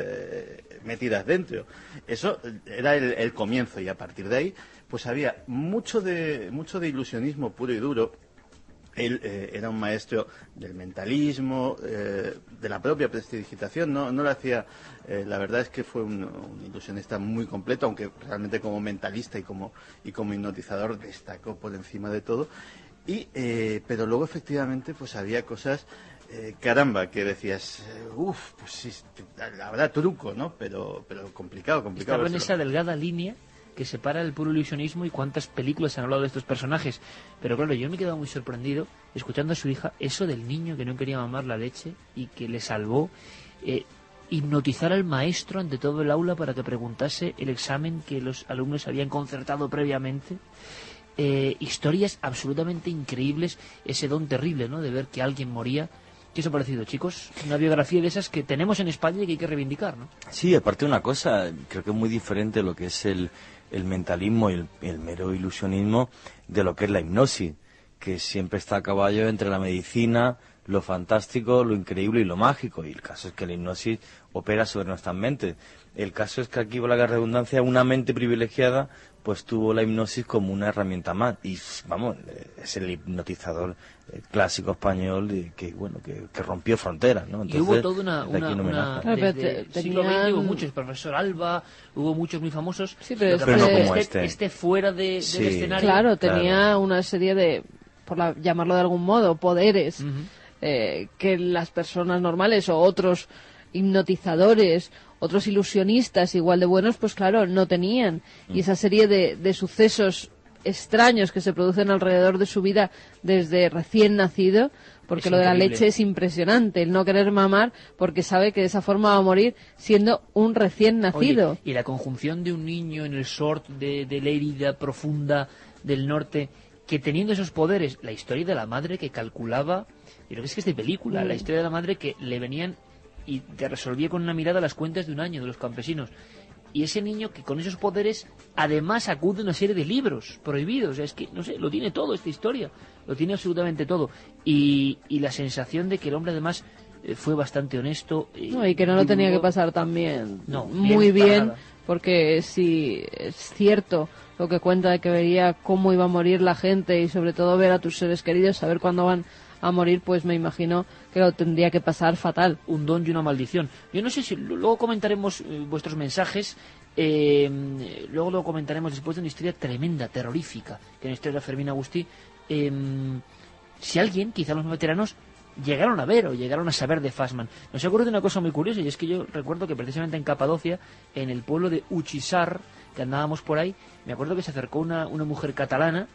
metidas dentro. Eso era el comienzo, y a partir de ahí pues había mucho de ilusionismo puro y duro. Él era un maestro del mentalismo, de la propia prestidigitación, no lo hacía, la verdad es que fue un ilusionista muy completo, aunque realmente como mentalista y como hipnotizador destacó por encima de todo. Pero luego efectivamente pues había cosas, caramba, que decías, pues sí, habrá truco, ¿no? Pero complicado. Estaba en esa delgada línea que separa el puro ilusionismo, y cuántas películas han hablado de estos personajes. Pero claro, yo me he quedado muy sorprendido escuchando a su hija eso del niño que no quería mamar la leche y que le salvó, hipnotizar al maestro ante todo el aula para que preguntase el examen que los alumnos habían concertado previamente. Historias absolutamente increíbles, ese don terrible, ¿no?, de ver que alguien moría. ¿Qué os ha parecido, chicos? Una biografía de esas que tenemos en España y que hay que reivindicar, ¿no? Sí, aparte de una cosa, creo que es muy diferente lo que es el mentalismo y el mero ilusionismo de lo que es la hipnosis, que siempre está a caballo entre la medicina, lo fantástico, lo increíble y lo mágico. Y el caso es que la hipnosis opera sobre nuestras mentes. El caso es que aquí, por la redundancia, una mente privilegiada pues tuvo la hipnosis como una herramienta más, y vamos, es el hipnotizador clásico español que rompió fronteras, ¿no? Entonces, y hubo toda desde el siglo XX hubo muchos, el profesor Alba, hubo muchos muy famosos, sí, pero no como este fuera del escenario. Claro, tenía una serie de, llamarlo de algún modo, poderes que las personas normales o otros hipnotizadores, otros ilusionistas igual de buenos, pues claro, no tenían. Y esa serie de sucesos extraños que se producen alrededor de su vida desde recién nacido, porque lo de la leche es impresionante, el no querer mamar porque sabe que de esa forma va a morir siendo un recién nacido. Oye, y la conjunción de un niño en el Sort de Lérida profunda del norte, que teniendo esos poderes, la historia de la madre que calculaba, yo creo que es de película, la historia de la madre que le venían y te resolvía con una mirada las cuentas de un año de los campesinos. Y ese niño que con esos poderes además acude a una serie de libros prohibidos. Es que, no sé, lo tiene todo esta historia. Lo tiene absolutamente todo. Y la sensación de que el hombre además fue bastante honesto. Y que no lo tenía que pasar también muy bien, porque si es cierto lo que cuenta de que veía cómo iba a morir la gente y sobre todo ver a tus seres queridos, saber cuándo van a morir, pues me imagino que lo tendría que pasar fatal. Un don y una maldición. Yo no sé si luego comentaremos vuestros mensajes, luego lo comentaremos después de una historia tremenda, terrorífica, que es la historia de Fermín Agustí. Si alguien, quizá los veteranos, llegaron a ver o llegaron a saber de Fassmann. Nos ocurre de una cosa muy curiosa, y es que yo recuerdo que precisamente en Capadocia, en el pueblo de Uchisar, que andábamos por ahí, me acuerdo que se acercó una mujer catalana,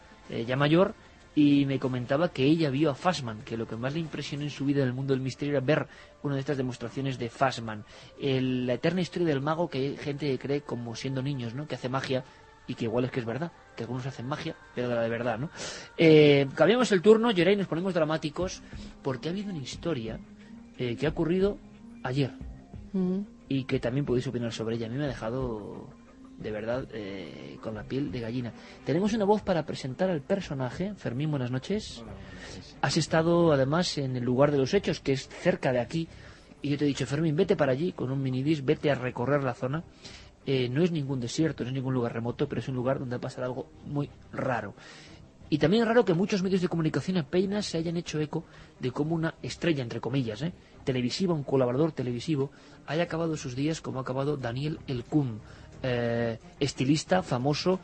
ya mayor, y me comentaba que ella vio a Fassmann, que lo que más le impresionó en su vida en el mundo del misterio era ver una de estas demostraciones de Fassmann. La eterna historia del mago, que hay gente que cree como siendo niños, ¿no?, que hace magia, y que igual es que es verdad, que algunos hacen magia, pero de la de verdad, ¿no? Cambiamos el turno, Geray, nos ponemos dramáticos, porque ha habido una historia que ha ocurrido ayer, y que también podéis opinar sobre ella. A mí me ha dejado, de verdad, con la piel de gallina. Tenemos una voz para presentar al personaje. Fermín, buenas noches. Hola, buenas noches. Has estado, además, en el lugar de los hechos, que es cerca de aquí, y yo te he dicho, Fermín, vete para allí con un minidisc, vete a recorrer la zona. No es ningún desierto, no es ningún lugar remoto, pero es un lugar donde va a pasar algo muy raro. Y también es raro que muchos medios de comunicación apenas se hayan hecho eco de cómo una estrella, entre comillas, televisiva, un colaborador televisivo, haya acabado sus días como ha acabado Daniel El Kun, estilista famoso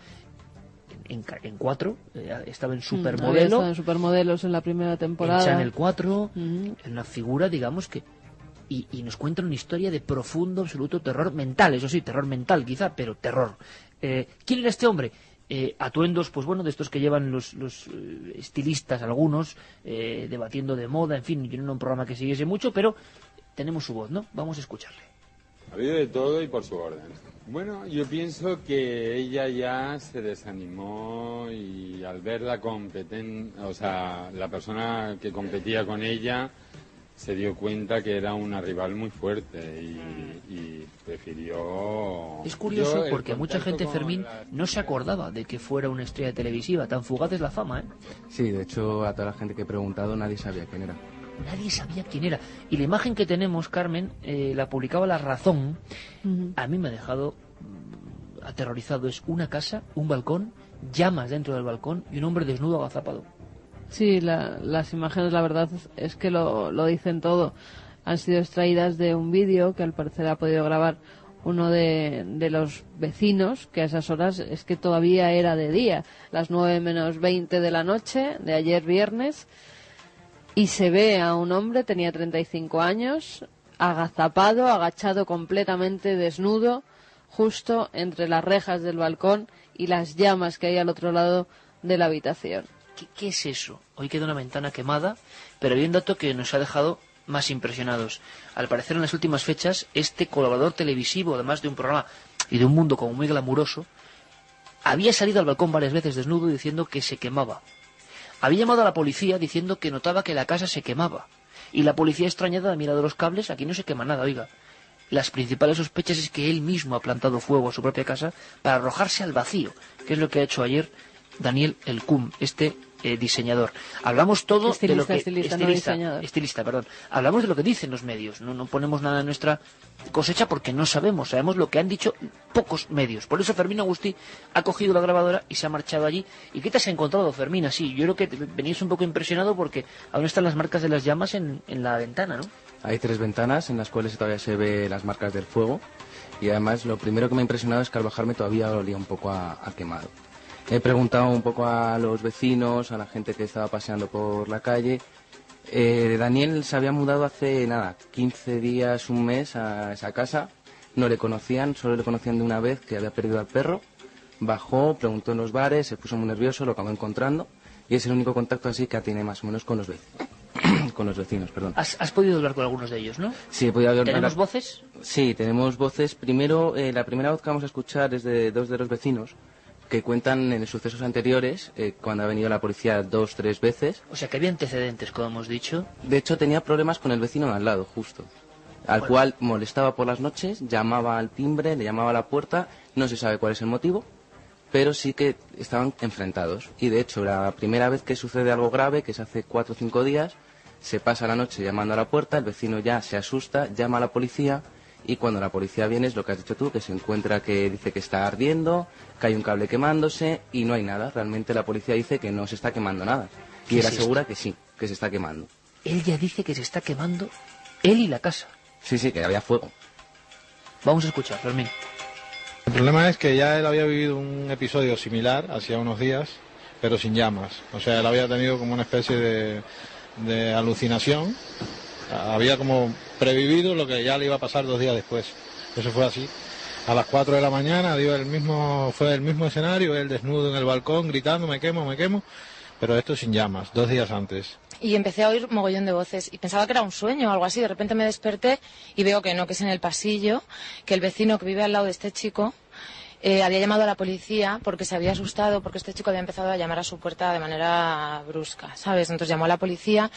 en 4, estaba en Había Supermodelo, estado en Supermodelos en la primera temporada. en Channel 4, en una figura, digamos que... Y nos cuenta una historia de profundo, absoluto terror mental, eso sí, terror mental quizá, pero terror. ¿Quién era este hombre? Atuendos, pues bueno, de estos que llevan los estilistas algunos, debatiendo de moda, en fin, yo no era un programa que siguiese mucho, pero tenemos su voz, ¿no? Vamos a escucharle. Ha habido de todo y por su orden. Bueno, yo pienso que ella ya se desanimó y al ver la la persona que competía con ella se dio cuenta que era una rival muy fuerte y prefirió... Es curioso porque mucha gente, Fermín, no se acordaba de que fuera una estrella televisiva. Tan fugaz es la fama, ¿eh? Sí, de hecho, a toda la gente que he preguntado nadie sabía quién era. Nadie sabía quién era. Y la imagen que tenemos, Carmen, la publicaba La Razón. A mí me ha dejado aterrorizado. Es una casa, un balcón, llamas dentro del balcón y un hombre desnudo agazapado. Sí, las imágenes, la verdad, es que lo dicen todo. Han sido extraídas de un vídeo que al parecer ha podido grabar uno de los vecinos, que a esas horas es que todavía era de día, las 9 menos 20 de la noche de ayer viernes, y se ve a un hombre, tenía 35 años, agazapado, agachado completamente desnudo, justo entre las rejas del balcón y las llamas que hay al otro lado de la habitación. ¿Qué es eso? Hoy queda una ventana quemada, pero hay un dato que nos ha dejado más impresionados. Al parecer, en las últimas fechas, este colaborador televisivo, además de un programa y de un mundo como muy glamuroso, había salido al balcón varias veces desnudo diciendo que se quemaba. Había llamado a la policía diciendo que notaba que la casa se quemaba. Y la policía, extrañada, ha mirado los cables, aquí no se quema nada, oiga. Las principales sospechas es que él mismo ha plantado fuego a su propia casa para arrojarse al vacío, que es lo que ha hecho ayer Daniel Elcum, diseñador. Hablamos todo de lo que estilista, perdón. Hablamos de lo que dicen los medios. No ponemos nada en nuestra cosecha porque no sabemos lo que han dicho pocos medios. Por eso Fermín Agustí ha cogido la grabadora y se ha marchado allí. ¿Y qué te has encontrado, Fermín? Así, yo creo que venías un poco impresionado porque aún están las marcas de las llamas en la ventana, ¿no? Hay 3 ventanas en las cuales todavía se ve las marcas del fuego y además lo primero que me ha impresionado es que al bajarme todavía olía un poco a quemado. He preguntado un poco a los vecinos, a la gente que estaba paseando por la calle. Daniel se había mudado hace, 15 días, un mes a esa casa. No le conocían, solo le conocían de una vez que había perdido al perro. Bajó, preguntó en los bares, se puso muy nervioso, lo acabó encontrando. Y es el único contacto así que tiene más o menos con los vecinos. con los vecinos, perdón. Has podido hablar con algunos de ellos, ¿no? Sí, he podido hablar. ¿Tenemos voces? Sí, tenemos voces. Primero, la primera voz que vamos a escuchar es de 2 de los vecinos, que cuentan en sucesos anteriores, cuando ha venido la policía 2, 3 veces. O sea, que había antecedentes, como hemos dicho. De hecho, tenía problemas con el vecino de al lado, justo. Al cual molestaba por las noches, llamaba al timbre, le llamaba a la puerta, no se sabe cuál es el motivo, pero sí que estaban enfrentados. Y de hecho, la primera vez que sucede algo grave, que es hace 4 o 5 días, se pasa la noche llamando a la puerta, el vecino ya se asusta, llama a la policía. Y cuando la policía viene es lo que has dicho tú, que se encuentra que dice que está ardiendo, que hay un cable quemándose y no hay nada. Realmente la policía dice que no se está quemando nada. Y él asegura que sí, que se está quemando. Él ya dice que se está quemando él y la casa. Sí, que había fuego. Vamos a escuchar, Fermín. El problema es que ya él había vivido un episodio similar hacía unos días, pero sin llamas. O sea, él había tenido como una especie de alucinación. Había como previvido lo que ya le iba a pasar 2 días después. Eso fue así. A las 4 de la mañana fue el mismo escenario, él desnudo en el balcón, gritando, me quemo, pero esto sin llamas, 2 días antes. Y empecé a oír mogollón de voces y pensaba que era un sueño o algo así. De repente me desperté y veo que no, que es en el pasillo, que el vecino que vive al lado de este chico había llamado a la policía porque se había asustado, porque este chico había empezado a llamar a su puerta de manera brusca, ¿sabes? Entonces llamó a la policía.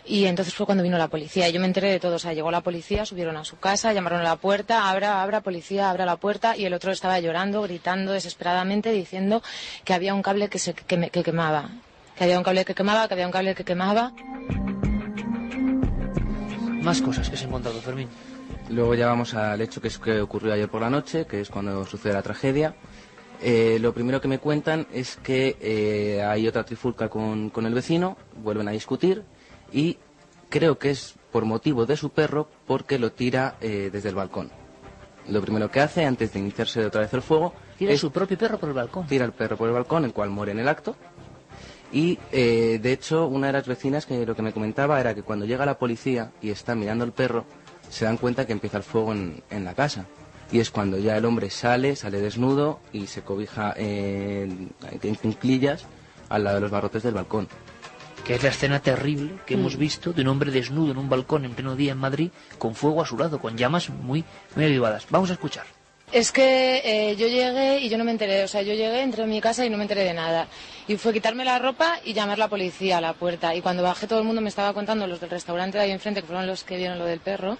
Y entonces fue cuando vino la policía. Y yo me enteré de todo. O sea, llegó la policía, subieron a su casa, llamaron a la puerta, abra, policía, abra la puerta. Y el otro estaba llorando, gritando desesperadamente, diciendo que había un cable que quemaba. Que había un cable que quemaba. Más cosas que se han encontrado, Fermín. Luego ya vamos al hecho que ocurrió ayer por la noche, que es cuando sucede la tragedia. Lo primero que me cuentan es que hay otra trifulca con el vecino, vuelven a discutir. Y creo que es por motivo de su perro porque lo tira desde el balcón. lo primero que hace antes de iniciarse otra vez el fuego tira su propio perro por el balcón. Tira al perro por el balcón, el cual muere en el acto. Y de hecho, una de las vecinas que lo que me comentaba era que cuando llega la policía y está mirando el perro, se dan cuenta que empieza el fuego en la casa. Y es cuando ya el hombre sale desnudo y se cobija en cuclillas al lado de los barrotes del balcón. Que es la escena terrible que hemos visto de un hombre desnudo en un balcón en pleno día en Madrid, con fuego a su lado, con llamas muy, muy avivadas. Vamos a escuchar. Es que yo llegué y yo no me enteré, o sea, yo llegué, entré en mi casa y no me enteré de nada. Y fue quitarme la ropa y llamar a la policía a la puerta. Y cuando bajé todo el mundo me estaba contando, los del restaurante de ahí enfrente, que fueron los que vieron lo del perro,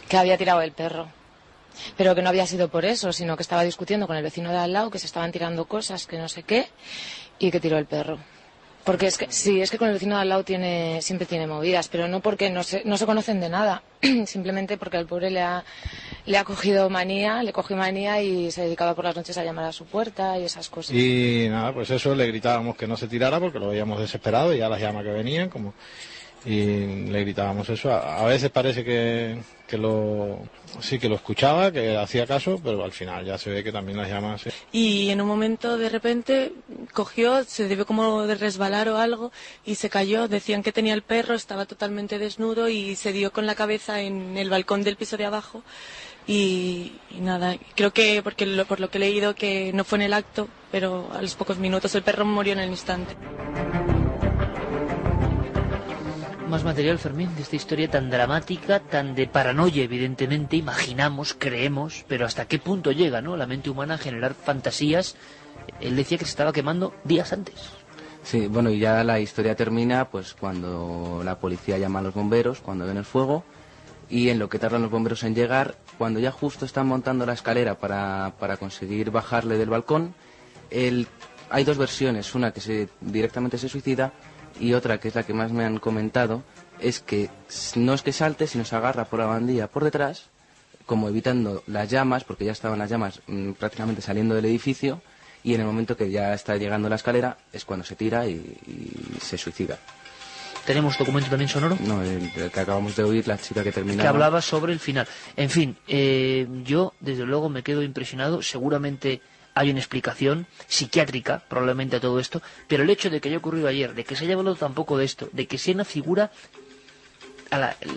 que había tirado el perro. Pero que no había sido por eso, sino que estaba discutiendo con el vecino de al lado, que se estaban tirando cosas, que no sé qué, y que tiró el perro. Porque es que, sí, es que con el vecino de al lado siempre tiene movidas, pero no porque no se conocen de nada, simplemente porque al pobre le ha cogido manía, le cogió manía y se dedicaba por las noches a llamar a su puerta y esas cosas. Y nada, pues eso, le gritábamos que no se tirara porque lo veíamos desesperado y ya las llamas que venían, y le gritábamos eso. A veces parece que lo escuchaba, que hacía caso, pero al final ya se ve que también las llamas... Y en un momento de repente cogió, se debió como de resbalar o algo y se cayó. Decían que tenía el perro, estaba totalmente desnudo y se dio con la cabeza en el balcón del piso de abajo. Y nada, creo que por lo que he leído que no fue en el acto, pero a los pocos minutos el perro murió en el instante. Más material, Fermín, de esta historia tan dramática, tan de paranoia, evidentemente, imaginamos, creemos, pero hasta qué punto llega, ¿no?, la mente humana a generar fantasías. Él decía que se estaba quemando días antes. Sí, bueno, y ya la historia termina pues cuando la policía llama a los bomberos, cuando ven el fuego, y en lo que tardan los bomberos en llegar, cuando ya justo están montando la escalera para conseguir bajarle del balcón, hay dos versiones, una que directamente se suicida, y otra, que es la que más me han comentado, es que no es que salte, sino se agarra por la bandilla por detrás, como evitando las llamas, porque ya estaban las llamas prácticamente saliendo del edificio, y en el momento que ya está llegando la escalera es cuando se tira y se suicida. ¿Tenemos documento también sonoro? No, el que acabamos de oír, la chica que terminaba. Que hablaba sobre el final. En fin, yo desde luego me quedo impresionado, seguramente... Hay una explicación psiquiátrica, probablemente, a todo esto, pero el hecho de que haya ocurrido ayer, de que se haya hablado tampoco de esto, de que sea una figura,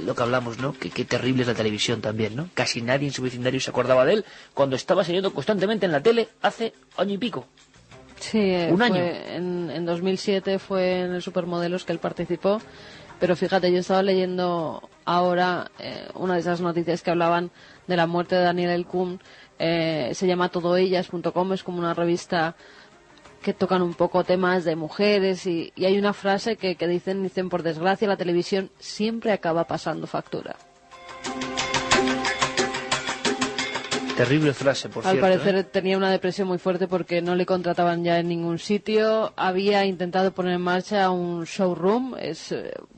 lo que hablamos, ¿no?, que terrible es la televisión también, ¿no? Casi nadie en su vecindario se acordaba de él cuando estaba saliendo constantemente en la tele hace año y pico. Sí, un año. En 2007 fue en el Supermodelos que él participó, pero fíjate, yo estaba leyendo ahora una de esas noticias que hablaban de la muerte de Daniel Elkun. Se llama todoellas.com, es como una revista que tocan un poco temas de mujeres y hay una frase que dicen, por desgracia la televisión siempre acaba pasando factura. Terrible frase, por cierto. Al parecer tenía una depresión muy fuerte porque no le contrataban ya en ningún sitio. Había intentado poner en marcha un showroom, es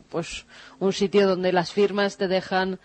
pues un sitio donde las firmas te dejan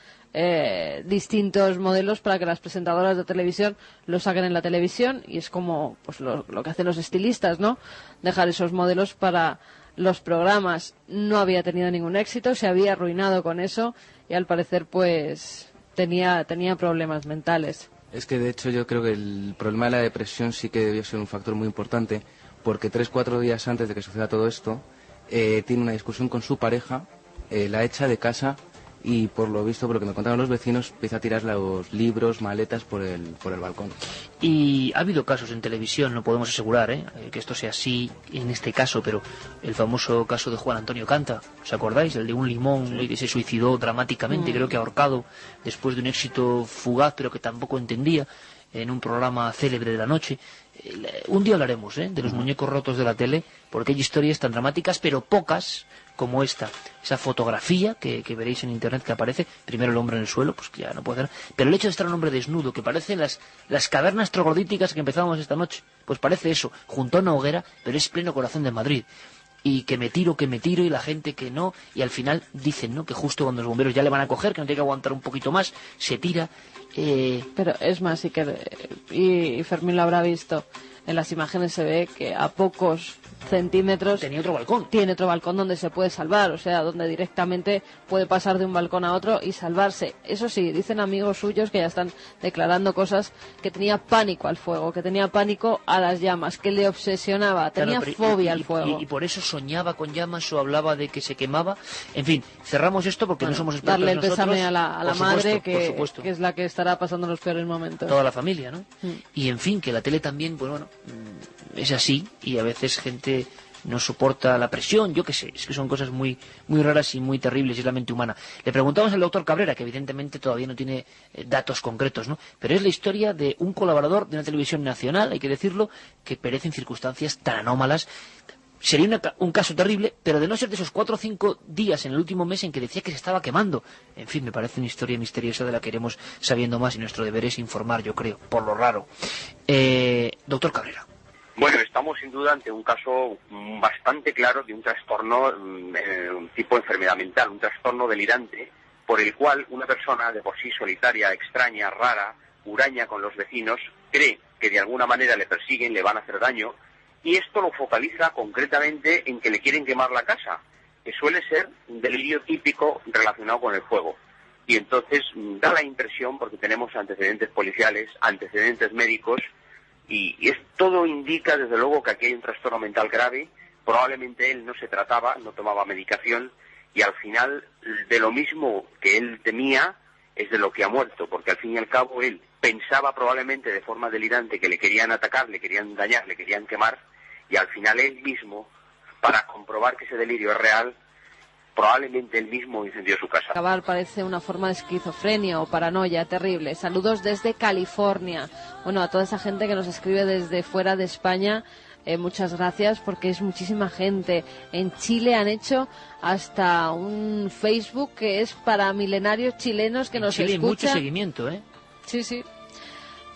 distintos modelos para que las presentadoras de televisión los saquen en la televisión, y es como pues lo que hacen los estilistas, ¿no?, dejar esos modelos para los programas. No había tenido ningún éxito, se había arruinado con eso y al parecer pues tenía problemas mentales. Es que de hecho yo creo que el problema de la depresión sí que debió ser un factor muy importante, porque 3-4 días antes de que suceda todo esto tiene una discusión con su pareja, la echa de casa. Y por lo visto, por lo que me contaron los vecinos, empieza a tirar los libros, maletas por el balcón. Y ha habido casos en televisión, no podemos asegurar que esto sea así en este caso, pero el famoso caso de Juan Antonio Canta, ¿os acordáis? El de un limón que se suicidó dramáticamente, creo que ahorcado, después de un éxito fugaz, pero que tampoco entendía, en un programa célebre de la noche. Un día hablaremos de los muñecos rotos de la tele, porque hay historias tan dramáticas, pero pocas como esa fotografía que veréis en internet que aparece, primero el hombre en el suelo, pues que ya no puede ser, pero el hecho de estar un hombre desnudo, que parece las cavernas troglodíticas que empezábamos esta noche, pues parece eso, junto a una hoguera, pero es pleno corazón de Madrid, y que me tiro, y la gente que no, y al final dicen, ¿no?, que justo cuando los bomberos ya le van a coger, que no tiene que aguantar un poquito más, se tira. Pero es más, y Fermín lo habrá visto, en las imágenes se ve que a pocos centímetros. Tenía otro balcón. Tiene otro balcón donde se puede salvar, o sea, donde directamente puede pasar de un balcón a otro y salvarse. Eso sí, dicen amigos suyos que ya están declarando cosas, que tenía pánico al fuego, que tenía pánico a las llamas, que le obsesionaba, tenía fobia al fuego. Y por eso soñaba con llamas o hablaba de que se quemaba. En fin, cerramos esto porque no somos expertos darle el nosotros. pésame a la madre, que supuesto. es la que estará pasando los peores momentos. Toda la familia, ¿no? Y en fin, que la tele también, pues bueno, es así, y a veces gente no soporta la presión, yo qué sé, es que son cosas muy raras y muy terribles, y es la mente humana. Le preguntamos al doctor Cabrera, que evidentemente todavía no tiene datos concretos, ¿no? Pero es la historia de un colaborador de una televisión nacional, hay que decirlo, que perece en circunstancias tan anómalas. Sería un caso terrible, pero de no ser de esos 4 o 5 días en el último mes en que decía que se estaba quemando. En fin, me parece una historia misteriosa de la que iremos sabiendo más, y nuestro deber es informar, yo creo, por lo raro. Doctor Cabrera. Bueno, estamos sin duda ante un caso bastante claro de un trastorno tipo enfermedad mental, un trastorno delirante, por el cual una persona de por sí solitaria, extraña, rara, huraña con los vecinos, cree que de alguna manera le persiguen, le van a hacer daño, y esto lo focaliza concretamente en que le quieren quemar la casa, que suele ser un delirio típico relacionado con el fuego. Y entonces da la impresión, porque tenemos antecedentes policiales, antecedentes médicos, y todo indica desde luego que aquí hay un trastorno mental grave. Probablemente él no se trataba, no tomaba medicación, y al final de lo mismo que él temía es de lo que ha muerto, porque al fin y al cabo él pensaba probablemente de forma delirante que le querían atacar, le querían dañar, le querían quemar, y al final él mismo, para comprobar que ese delirio es real, probablemente él mismo incendió su casa. Acabar parece una forma de esquizofrenia o paranoia terrible. Saludos desde California. Bueno, a toda esa gente que nos escribe desde fuera de España, muchas gracias, porque es muchísima gente. En Chile han hecho hasta un Facebook que es para milenarios chilenos que nos Chile escuchan. Mucho seguimiento, ¿eh? Sí, sí.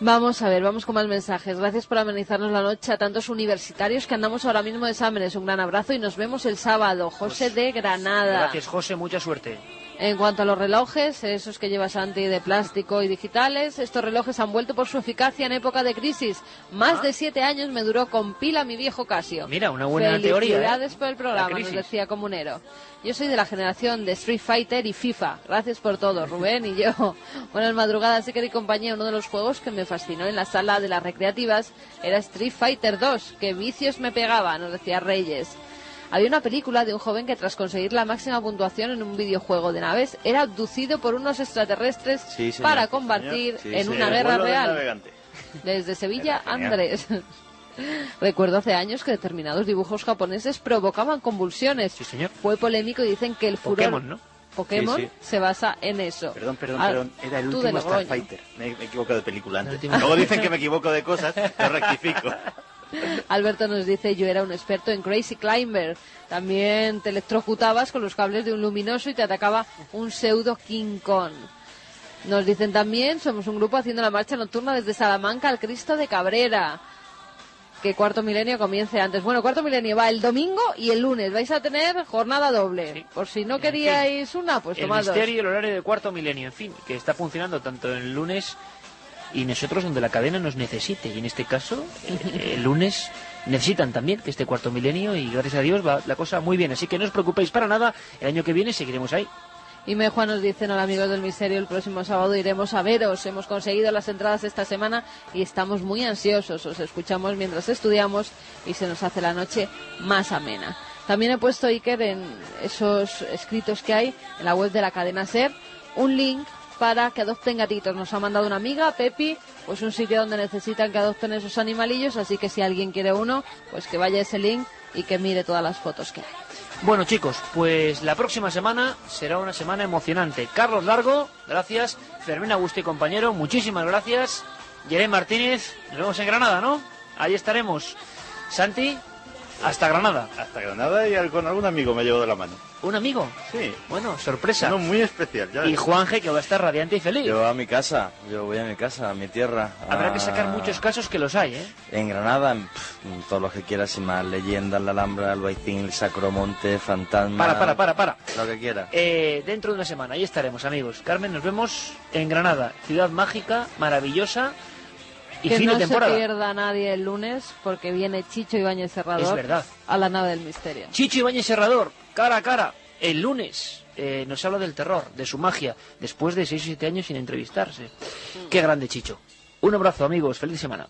Vamos a ver, vamos con más mensajes. Gracias por amenizarnos la noche a tantos universitarios que andamos ahora mismo de exámenes. Un gran abrazo y nos vemos el sábado. José de Granada. Gracias, José, mucha suerte. En cuanto a los relojes, esos que lleva Santi de plástico y digitales, estos relojes han vuelto por su eficacia en época de crisis. Más de 7 años me duró con pila mi viejo Casio. Mira, una buena teoría. Felicidades por el programa, nos decía Comunero. Yo soy de la generación de Street Fighter y FIFA. Gracias por todo, Rubén y yo. Buenas madrugadas, Iker y compañía. Uno de los juegos que me fascinó en la sala de las recreativas era Street Fighter 2. ¡Qué vicios me pegaba!, nos decía Reyes. Había una película de un joven que tras conseguir la máxima puntuación en un videojuego de naves era abducido por unos extraterrestres para combatir en una guerra real. Desde Sevilla, Andrés. Recuerdo hace años que determinados dibujos japoneses provocaban convulsiones. Sí, señor. Fue polémico y dicen que el furor... Pokémon, ¿no? Pokémon se basa en eso. Perdón, era el último Starfighter. Me he equivocado de película antes. Luego dicen que me equivoco de cosas, lo rectifico. Alberto nos dice, yo era un experto en Crazy Climber. También te electrocutabas con los cables de un luminoso y te atacaba un pseudo King Kong. Nos dicen también, somos un grupo haciendo la marcha nocturna desde Salamanca al Cristo de Cabrera. Que Cuarto Milenio comience antes. Bueno, Cuarto Milenio va el domingo y el lunes. Vais a tener jornada doble. Sí. Por si no queríais una, pues tomad dos. El misterio y el horario de Cuarto Milenio, en fin, que está funcionando tanto el lunes y nosotros donde la cadena nos necesite. Y en este caso, el lunes necesitan también que esté Cuarto Milenio y gracias a Dios va la cosa muy bien. Así que no os preocupéis para nada, el año que viene seguiremos ahí. Y Juan nos dicen, hola amigos del misterio, el próximo sábado iremos a veros. Hemos conseguido las entradas esta semana y estamos muy ansiosos. Os escuchamos mientras estudiamos y se nos hace la noche más amena. También he puesto, Iker, en esos escritos que hay en la web de la cadena SER, un link para que adopten gatitos. Nos ha mandado una amiga, Pepi, pues un sitio donde necesitan que adopten esos animalillos, así que si alguien quiere uno, pues que vaya a ese link y que mire todas las fotos que hay. Bueno, chicos, pues la próxima semana será una semana emocionante. Carlos Largo, gracias. Fermín Augusto y compañero, muchísimas gracias. Jeremy Martínez, nos vemos en Granada, ¿no? Ahí estaremos. Santi, hasta Granada. Hasta Granada y con algún amigo me llevo de la mano. ¿Un amigo? Sí. Bueno, sorpresa. Uno muy especial. Ya y Juanje, que va a estar radiante y feliz. Yo voy a mi casa, a mi tierra. Habrá que sacar muchos casos que los hay, ¿eh? En Granada, todos los que quieras, y más. Leyendas, la Alhambra, el Baicín, el Sacromonte, Fantasma... Para. Lo que quieras. Dentro de una semana, ahí estaremos, amigos. Carmen, nos vemos en Granada. Ciudad mágica, maravillosa, Y que fin de no temporada. se pierda nadie el lunes porque viene Chicho Ibáñez Serrador Es verdad. a la nave del misterio. Chicho Ibáñez Serrador, cara a cara, el lunes. Nos habla del terror, de su magia, después de 6 o 7 años sin entrevistarse. Qué grande Chicho. Un abrazo, amigos. Feliz semana.